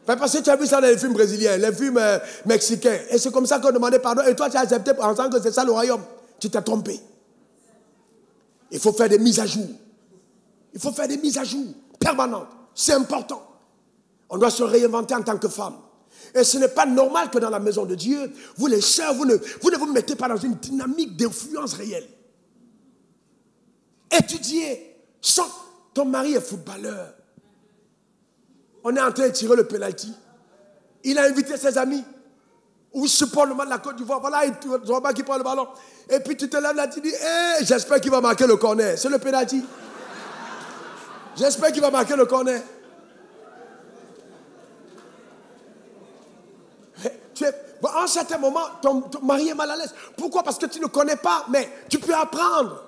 Parce que tu as vu ça dans les films brésiliens, les films mexicains. Et c'est comme ça qu'on demandait pardon. Et toi, tu as accepté en pensant que c'est ça le royaume. Tu t'es trompé. Il faut faire des mises à jour. Il faut faire des mises à jour permanentes. C'est important. On doit se réinventer en tant que femme. Et ce n'est pas normal que dans la maison de Dieu, vous les sœurs, vous ne vous mettez pas dans une dynamique d'influence réelle. Étudiez. Ton mari est footballeur. On est en train de tirer le penalty. Il a invité ses amis. Ou supporte le match de la Côte d'Ivoire. Voilà, il qui prend le ballon. Et puis tu te lèves là, tu dis, j'espère qu'il va marquer le corner. C'est le penalty. J'espère qu'il va marquer le corner. À un certain moment, ton mari est mal à l'aise. Pourquoi? Parce que tu ne connais pas, mais tu peux apprendre.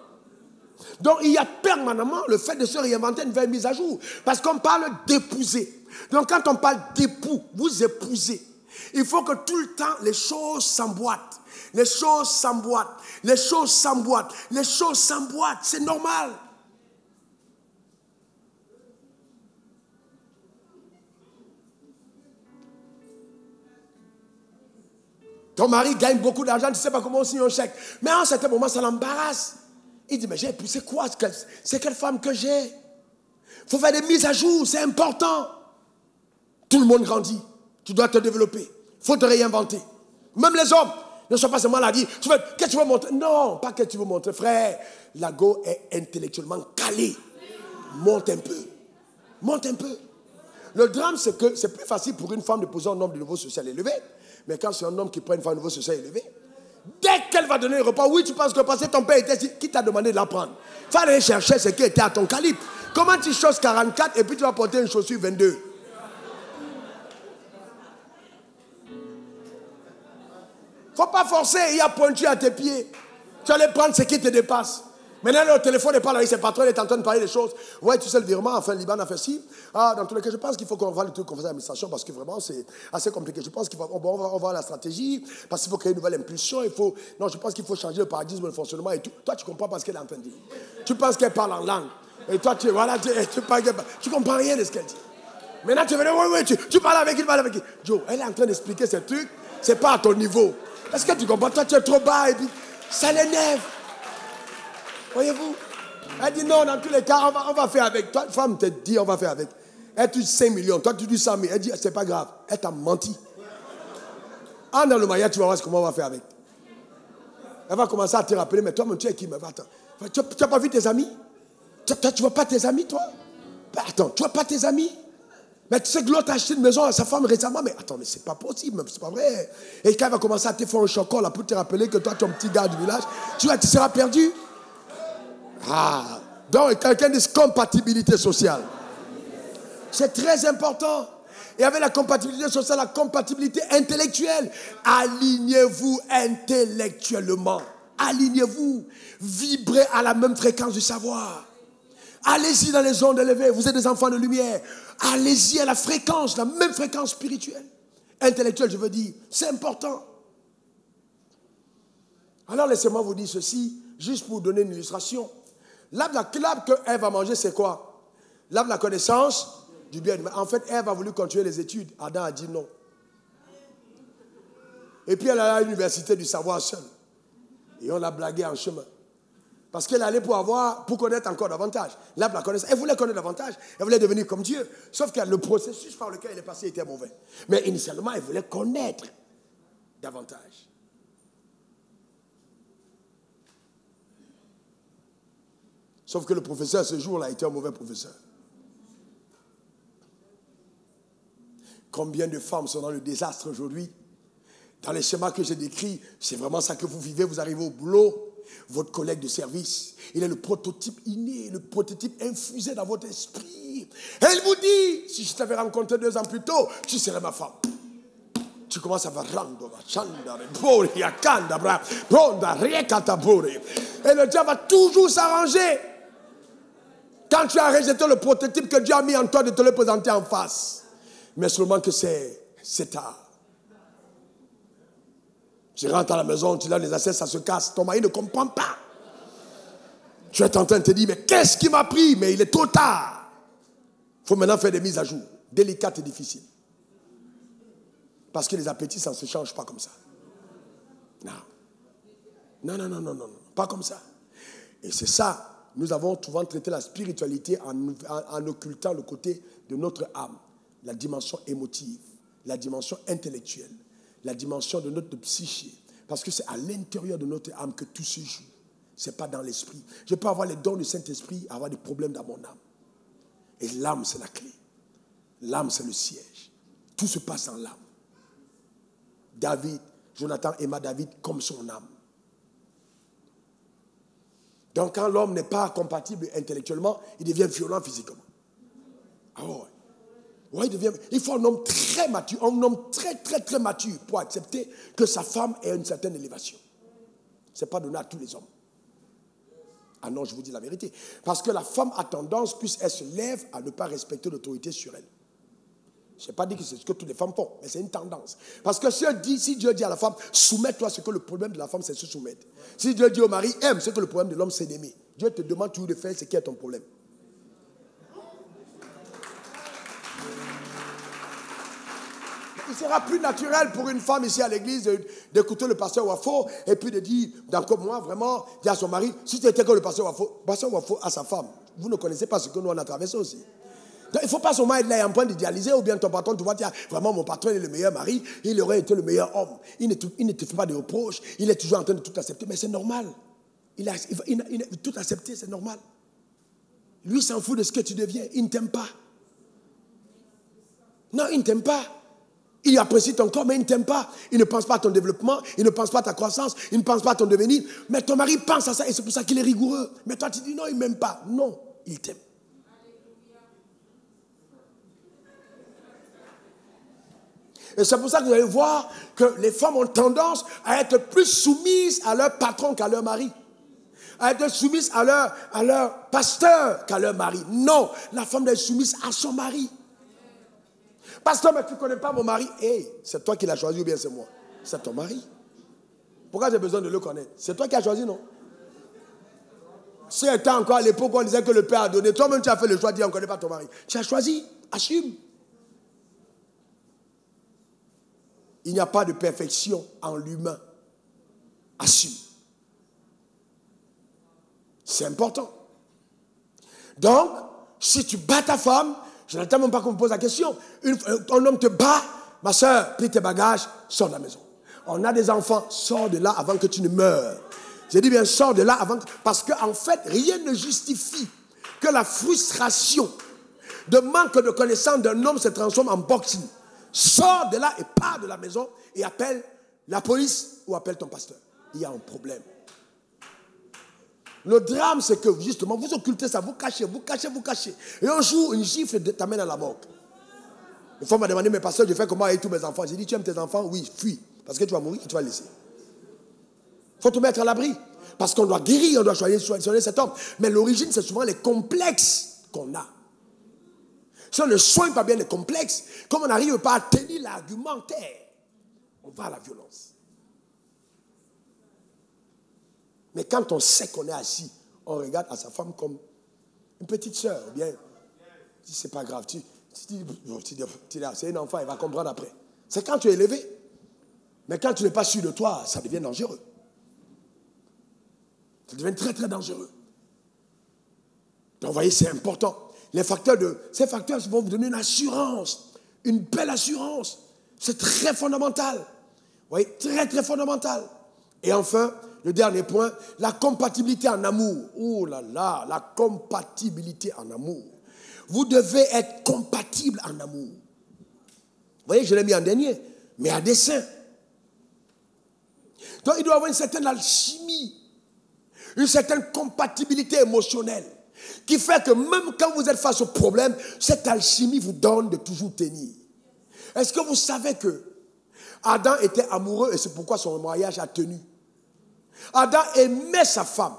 Donc, il y a permanemment le fait de se réinventer une vraie mise à jour. Parce qu'on parle d'épouser. Donc, quand on parle d'époux, vous épousez. Il faut que tout le temps, les choses s'emboîtent. Les choses s'emboîtent. Les choses s'emboîtent. Les choses s'emboîtent. C'est normal. Ton mari gagne beaucoup d'argent, tu ne sais pas comment on signe un chèque. Mais à un certain moment, ça l'embarrasse. Il dit, mais j'ai épousé quoi? C'est quelle femme que j'ai? Il faut faire des mises à jour, c'est important. Tout le monde grandit. Tu dois te développer. Il faut te réinventer. Même les hommes ne sont pas seulement là à dire, qu'est-ce que tu veux montrer? Non, pas que tu veux montrer, frère. La go est intellectuellement calée. Monte un peu. Monte un peu. Le drame, c'est que c'est plus facile pour une femme d'épouser un homme de niveau social élevé. Mais quand c'est un homme qui prend une femme de niveau social élevé, dès qu'elle va donner un repas, oui, tu penses que parce que ton père était ici, qui t'a demandé de la prendre? Il faut aller chercher ce qui était à ton calibre. Comment tu choses 44 et puis tu vas porter une chaussure 22? Il ne faut pas forcer, il y a pointu à tes pieds. Tu vas aller prendre ce qui te dépasse. Maintenant, le téléphone n'est pas là, ses patrons, il est en train de parler des choses. Ouais, tu sais, le virement, enfin, le Liban a fait ci. Dans tous les cas, je pense qu'il faut qu'on voit le truc qu'on faisait à l'administration parce que vraiment, c'est assez compliqué. Je pense qu'on va voir la stratégie parce qu'il faut créer une nouvelle impulsion. Non, je pense qu'il faut changer le paradigme, le fonctionnement et tout. Toi, tu ne comprends pas ce qu'elle est en train de dire. Tu penses qu'elle parle en langue. Et toi, tu comprends rien de ce qu'elle dit. Maintenant, tu veux dire, tu parles avec qui, Joe, elle est en train d'expliquer ce truc. Ce n'est pas à ton niveau. Est-ce que tu comprends? Toi, tu es trop bas et puis ça l'énerve. Voyez-vous? Elle dit non, dans tous les cas, on va faire avec. Toi, une femme te dit, on va faire avec. Elle te dit 5 millions, toi tu dis 100 000. Elle dit, c'est pas grave. Elle t'a menti. En dans le mariage, tu vas voir comment on va faire avec. Elle va commencer à te rappeler, mais toi, tu es qui? Mais attends, tu n'as pas vu tes amis? Tu ne vois pas tes amis, toi? Attends, tu ne vois pas tes amis? Mais tu sais que l'autre a acheté une maison à sa femme récemment. Mais attends, mais c'est pas possible, c'est pas vrai. Et quand elle va commencer à te faire un chocolat là, pour te rappeler que toi, tu es un petit gars du village, tu seras perdu. Ah, donc quelqu'un dit compatibilité sociale. C'est très important. Et avec la compatibilité sociale, la compatibilité intellectuelle. Alignez-vous intellectuellement. Alignez-vous. Vibrez à la même fréquence du savoir. Allez-y dans les ondes élevées. Vous êtes des enfants de lumière. Allez-y à la fréquence, la même fréquence spirituelle. Intellectuelle, je veux dire. C'est important. Alors laissez-moi vous dire ceci, juste pour vous donner une illustration. L'arbre que Ève va manger, c'est quoi? L'arbre de la connaissance du bien. En fait, Ève a voulu continuer les études. Adam a dit non. Et puis elle allait à l'université du savoir seul. Et on l'a blagué en chemin. Parce qu'elle allait pour connaître encore davantage. L'arbre de la connaissance. Elle voulait connaître davantage. Elle voulait devenir comme Dieu. Sauf que le processus par lequel elle est passée était mauvais. Mais initialement, elle voulait connaître davantage. Sauf que le professeur, ce jour-là, a été un mauvais professeur. Combien de femmes sont dans le désastre aujourd'hui? Dans les schémas que j'ai décrits, c'est vraiment ça que vous vivez. Vous arrivez au boulot, votre collègue de service, il est le prototype inné, le prototype infusé dans votre esprit. Et il vous dit, si je t'avais rencontré 2 ans plus tôt, tu serais ma femme. Tu commences à voir et le diable va toujours s'arranger. Quand tu as rejeté le prototype que Dieu a mis en toi, de te le présenter en face. Mais seulement que c'est tard. Tu rentres à la maison, tu lèves les assiettes, ça se casse. Ton mari ne comprend pas. Tu es en train de te dire, mais qu'est-ce qui m'a pris? Mais il est trop tard. Il faut maintenant faire des mises à jour, délicates et difficiles. Parce que les appétits, ça ne se change pas comme ça. Non. Pas comme ça. Et c'est ça. Nous avons souvent traité la spiritualité en occultant le côté de notre âme, la dimension émotive, la dimension intellectuelle, la dimension de notre psyché. Parce que c'est à l'intérieur de notre âme que tout se joue. Ce n'est pas dans l'esprit. Je peux avoir les dons du Saint-Esprit, avoir des problèmes dans mon âme. Et l'âme, c'est la clé. L'âme, c'est le siège. Tout se passe dans l'âme. Jonathan aima David comme son âme. Donc quand l'homme n'est pas compatible intellectuellement, il devient violent physiquement. Ah ouais. Ouais, il faut un homme très mature, un homme très mature pour accepter que sa femme ait une certaine élévation. Ce n'est pas donné à tous les hommes. Ah non, je vous dis la vérité. Parce que la femme a tendance, puisqu'elle se lève, à ne pas respecter l'autorité sur elle. Je n'ai pas dit que c'est ce que toutes les femmes font, mais c'est une tendance. Parce que si Dieu dit à la femme, soumets-toi, ce que le problème de la femme, c'est se soumettre. Si Dieu dit au mari, aime, ce que le problème de l'homme, c'est d'aimer. Dieu te demande toujours de faire ce qui est ton problème. Il sera plus naturel pour une femme ici à l'église d'écouter le pasteur Wafo et puis de dire, comme moi, vraiment, dire à son mari, si tu étais comme le pasteur Wafo à sa femme, vous ne connaissez pas ce que nous on a traversé aussi. Donc, il ne faut pas seulement être là en train d'idéaliser ou bien ton patron, tu vois, tiens, vraiment mon patron est le meilleur mari, il aurait été le meilleur homme. Il ne te fait pas de reproches, il est toujours en train de tout accepter, mais c'est normal. Il a tout accepté, c'est normal. Lui s'en fout de ce que tu deviens, il ne t'aime pas. Non, il ne t'aime pas. Il apprécie ton corps, mais il ne t'aime pas. Il ne pense pas à ton développement, il ne pense pas à ta croissance, il ne pense pas à ton devenir. Mais ton mari pense à ça et c'est pour ça qu'il est rigoureux. Mais toi, tu dis non, il ne m'aime pas. Non, il t'aime. Et c'est pour ça que vous allez voir que les femmes ont tendance à être plus soumises à leur patron qu'à leur mari. À être soumises à leur pasteur qu'à leur mari. Non, la femme doit être soumise à son mari. Pasteur, mais tu ne connais pas mon mari. Hey, c'est toi qui l'as choisi ou bien c'est moi? C'est ton mari. Pourquoi j'ai besoin de le connaître? C'est toi qui as choisi, non? Si était encore à l'époque où on disait que le père a donné, toi-même tu as fait le choix de dire on ne connaît pas ton mari. Tu as choisi, assume. Il n'y a pas de perfection en l'humain. assume. C'est important. Donc, si tu bats ta femme, je n'attends même pas qu'on me pose la question. Un homme te bat, ma soeur, plie tes bagages, sors de la maison. On a des enfants, sors de là avant que tu ne meures. J'ai dit bien, sors de là avant parce qu'en fait, rien ne justifie que la frustration de manque de connaissance d'un homme se transforme en boxing. Sors de là et pars de la maison et appelle la police ou appelle ton pasteur. Il y a un problème. Le drame, c'est que justement, vous occultez ça, vous cachez. Et un jour, une gifle t'amène à la mort. Une fois, on m'a demandé, mais pasteur, je fais comment avec tous mes enfants? J'ai dit, tu aimes tes enfants? Oui, fuis. Parce que tu vas mourir et tu vas laisser. Il faut te mettre à l'abri. Parce qu'on doit guérir, on doit soigner cet homme. Mais l'origine, c'est souvent les complexes qu'on a. Si on ne soigne pas bien les complexes, comme on n'arrive pas à tenir l'argumentaire, on va à la violence. Mais quand on sait qu'on est assis, on regarde à sa femme comme une petite sœur. Bien, c'est pas grave. C'est un enfant, il va comprendre après. C'est quand tu es élevé. Mais quand tu n'es pas sûr de toi, ça devient dangereux. Ça devient très, très dangereux. Donc, vous voyez, c'est important. Ces facteurs vont vous donner une assurance, une belle assurance. C'est très fondamental. Vous voyez, très, très fondamental. Et enfin, le dernier point, la compatibilité en amour. Oh là là, la compatibilité en amour. Vous devez être compatible en amour. Vous voyez, je l'ai mis en dernier, mais à dessein. Donc, il doit y avoir une certaine alchimie, une certaine compatibilité émotionnelle, qui fait que même quand vous êtes face au problème, cette alchimie vous donne de toujours tenir. Est-ce que vous savez que Adam était amoureux et c'est pourquoi son mariage a tenu? Adam aimait sa femme.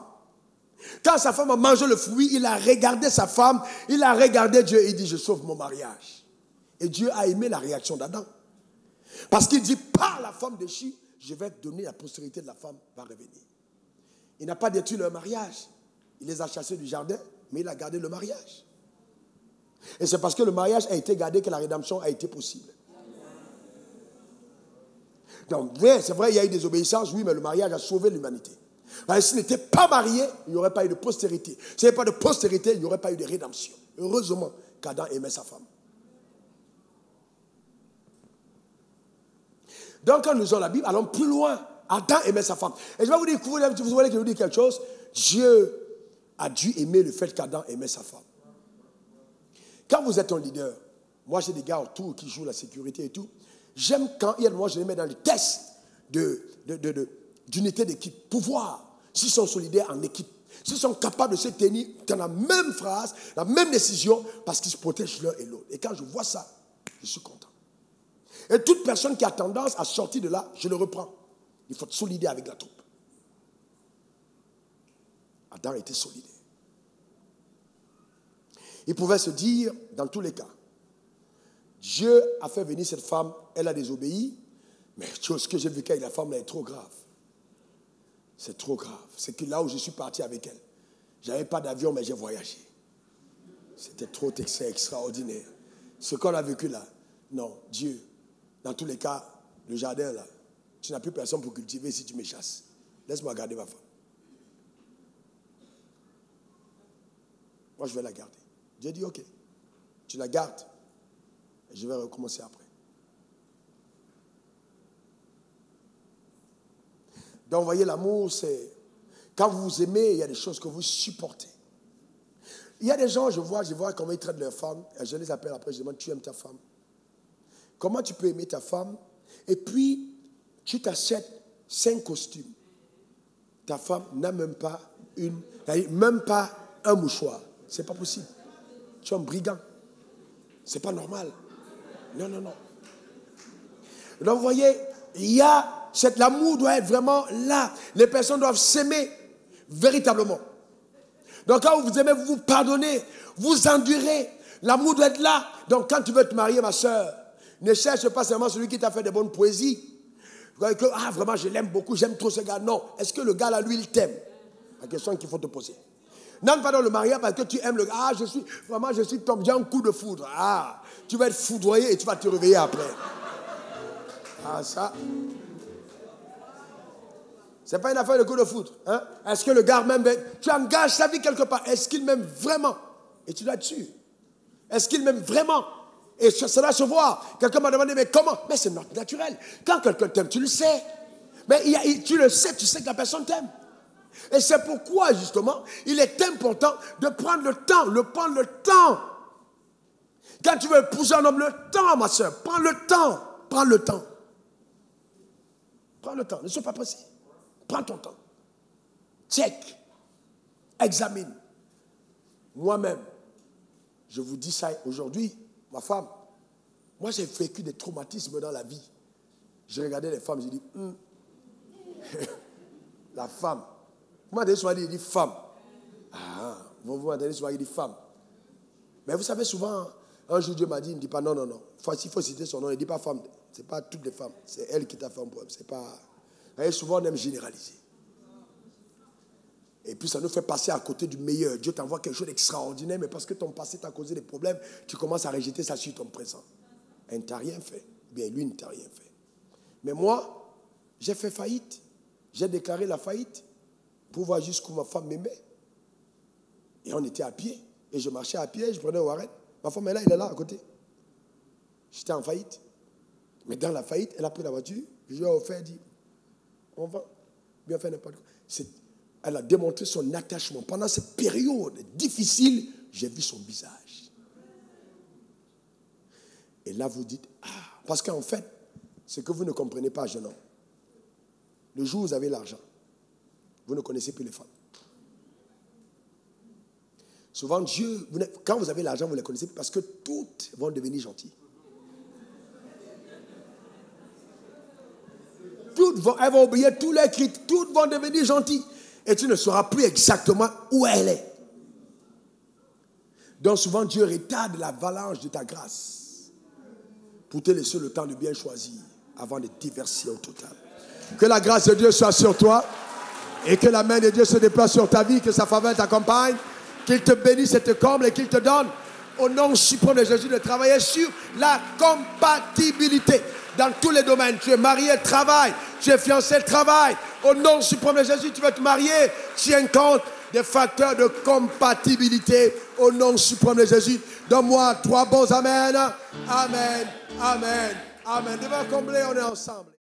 Quand sa femme a mangé le fruit, il a regardé sa femme, il a regardé Dieu et il dit, je sauve mon mariage. Et Dieu a aimé la réaction d'Adam. Parce qu'il dit, par la femme déchue, je vais te donner la postérité de la femme va revenir. Il n'a pas détruit leur mariage. Il les a chassés du jardin, mais il a gardé le mariage. Et c'est parce que le mariage a été gardé que la rédemption a été possible. Donc, oui, c'est vrai, il y a eu des obéissances, oui, mais le mariage a sauvé l'humanité. S'il n'était pas marié, il n'y aurait pas eu de postérité. S'il n'y avait pas de postérité, il n'y aurait pas eu de rédemption. Heureusement qu'Adam aimait sa femme. Donc, quand nous lisons la Bible, allons plus loin. Adam aimait sa femme. Et je vais vous dire, vous voulez que je vous dise quelque chose? Dieu a dû aimer le fait qu'Adam aimait sa femme. Quand vous êtes un leader, moi j'ai des gars autour qui jouent la sécurité et tout, j'aime quand, moi je les mets dans les tests d'unité d'équipe, pouvoir, s'ils sont solidaires en équipe, s'ils sont capables de se tenir dans la même phrase, la même décision, parce qu'ils se protègent l'un et l'autre. Et quand je vois ça, je suis content. Et toute personne qui a tendance à sortir de là, je le reprends. Il faut être solidaire avec la troupe. Adam était solidaire. Il pouvait se dire, dans tous les cas, Dieu a fait venir cette femme, elle a désobéi, mais ce que j'ai vécu avec la femme là est trop grave. C'est trop grave. C'est que là où je suis parti avec elle, je n'avais pas d'avion, mais j'ai voyagé. C'était trop extraordinaire. Ce qu'on a vécu là, non, Dieu, dans tous les cas, le jardin là, tu n'as plus personne pour cultiver si tu me chasses. Laisse-moi garder ma femme. Moi, je vais la garder. Dieu dit, ok, tu la gardes. Et je vais recommencer après. Donc, vous voyez, l'amour, c'est... Quand vous vous aimez, il y a des choses que vous supportez. Il y a des gens, je vois comment ils traitent leurs femmes. Et je les appelle après, je demande, tu aimes ta femme? Comment tu peux aimer ta femme? Et puis, tu t'achètes 5 costumes. Ta femme n'a même pas un mouchoir. C'est pas possible. Tu es un brigand. C'est pas normal. Non. Donc, vous voyez, l'amour doit être vraiment là. Les personnes doivent s'aimer véritablement. Donc, quand vous aimez, vous vous pardonnez, vous endurez. L'amour doit être là. Donc, quand tu veux te marier, ma soeur, ne cherche pas seulement celui qui t'a fait de bonnes poésies. Vraiment, je l'aime beaucoup, j'aime trop ce gars. Non. Est-ce que le gars, là, lui, il t'aime? La question qu'il faut te poser. N'entre pas dans le mariage parce que tu aimes le gars. Je suis tombé, j'ai un coup de foudre. Tu vas être foudroyé et tu vas te réveiller après. Ça Ce n'est pas une affaire de coup de foudre. Hein? Est-ce que le gars même... Tu engages sa vie quelque part. Est-ce qu'il m'aime vraiment? Et tu dois être sûr. Est-ce qu'il m'aime vraiment? Et cela se voit. Quelqu'un m'a demandé, mais comment? Mais c'est naturel. Quand quelqu'un t'aime, tu le sais. Mais tu le sais, tu sais que la personne t'aime. Et c'est pourquoi, justement, il est important de prendre le temps. Quand tu veux épouser un homme, le temps, ma soeur, prends le temps. Prends le temps. Ne sois pas pressé. Prends ton temps. Check. Examine. Moi-même, je vous dis ça aujourd'hui, ma femme. Moi, j'ai vécu des traumatismes dans la vie. J'ai regardé les femmes, j'ai dit, la femme. Moi, des soirs, il dit femme. Ah, vous m'entendez souvent, il dit femme. Mais vous savez, souvent, un jour, Dieu m'a dit, il ne dit pas non. S'il faut citer son nom, il ne dit pas femme. Ce n'est pas toutes les femmes. C'est elle qui t'a fait un problème. C'est pas... Et souvent, on aime généraliser. Et puis, ça nous fait passer à côté du meilleur. Dieu t'envoie quelque chose d'extraordinaire, mais parce que ton passé t'a causé des problèmes, tu commences à rejeter ça sur ton présent. Elle ne t'a rien fait. Bien, lui ne t'a rien fait. Mais moi, j'ai fait faillite. J'ai déclaré la faillite pour voir jusqu'où ma femme m'aimait. Et on était à pied. Et je marchais à pied, je prenais un warren. Ma femme est là, elle est là à côté. J'étais en faillite. Mais dans la faillite, elle a pris la voiture. Je lui ai offert, elle dit, on va bien faire n'importe quoi. Elle a démontré son attachement. Pendant cette période difficile, j'ai vu son visage. Et là, vous dites, parce qu'en fait, ce que vous ne comprenez pas, jeune homme, le jour où vous avez l'argent, vous ne connaissez plus les femmes. Souvent, Dieu, quand vous avez l'argent, vous ne les connaissez plus parce que toutes vont devenir gentilles. Elles vont oublier tous les cris, toutes vont devenir gentilles. Et tu ne sauras plus exactement où elle est. Donc souvent, Dieu retarde l'avalanche de ta grâce pour te laisser le temps de bien choisir avant de diverser au total. Que la grâce de Dieu soit sur toi et que la main de Dieu se déplace sur ta vie, que sa faveur t'accompagne, qu'il te bénisse et te comble et qu'il te donne, au nom suprême de Jésus, de travailler sur la compatibilité dans tous les domaines. Tu es marié, travaille. Tu es fiancé, travaille. Au nom suprême de Jésus, tu veux te marier. Tiens compte des facteurs de compatibilité. Au nom suprême de Jésus. Donne-moi 3 bons amen. Amen, amen, amen. Devant combler, on est ensemble.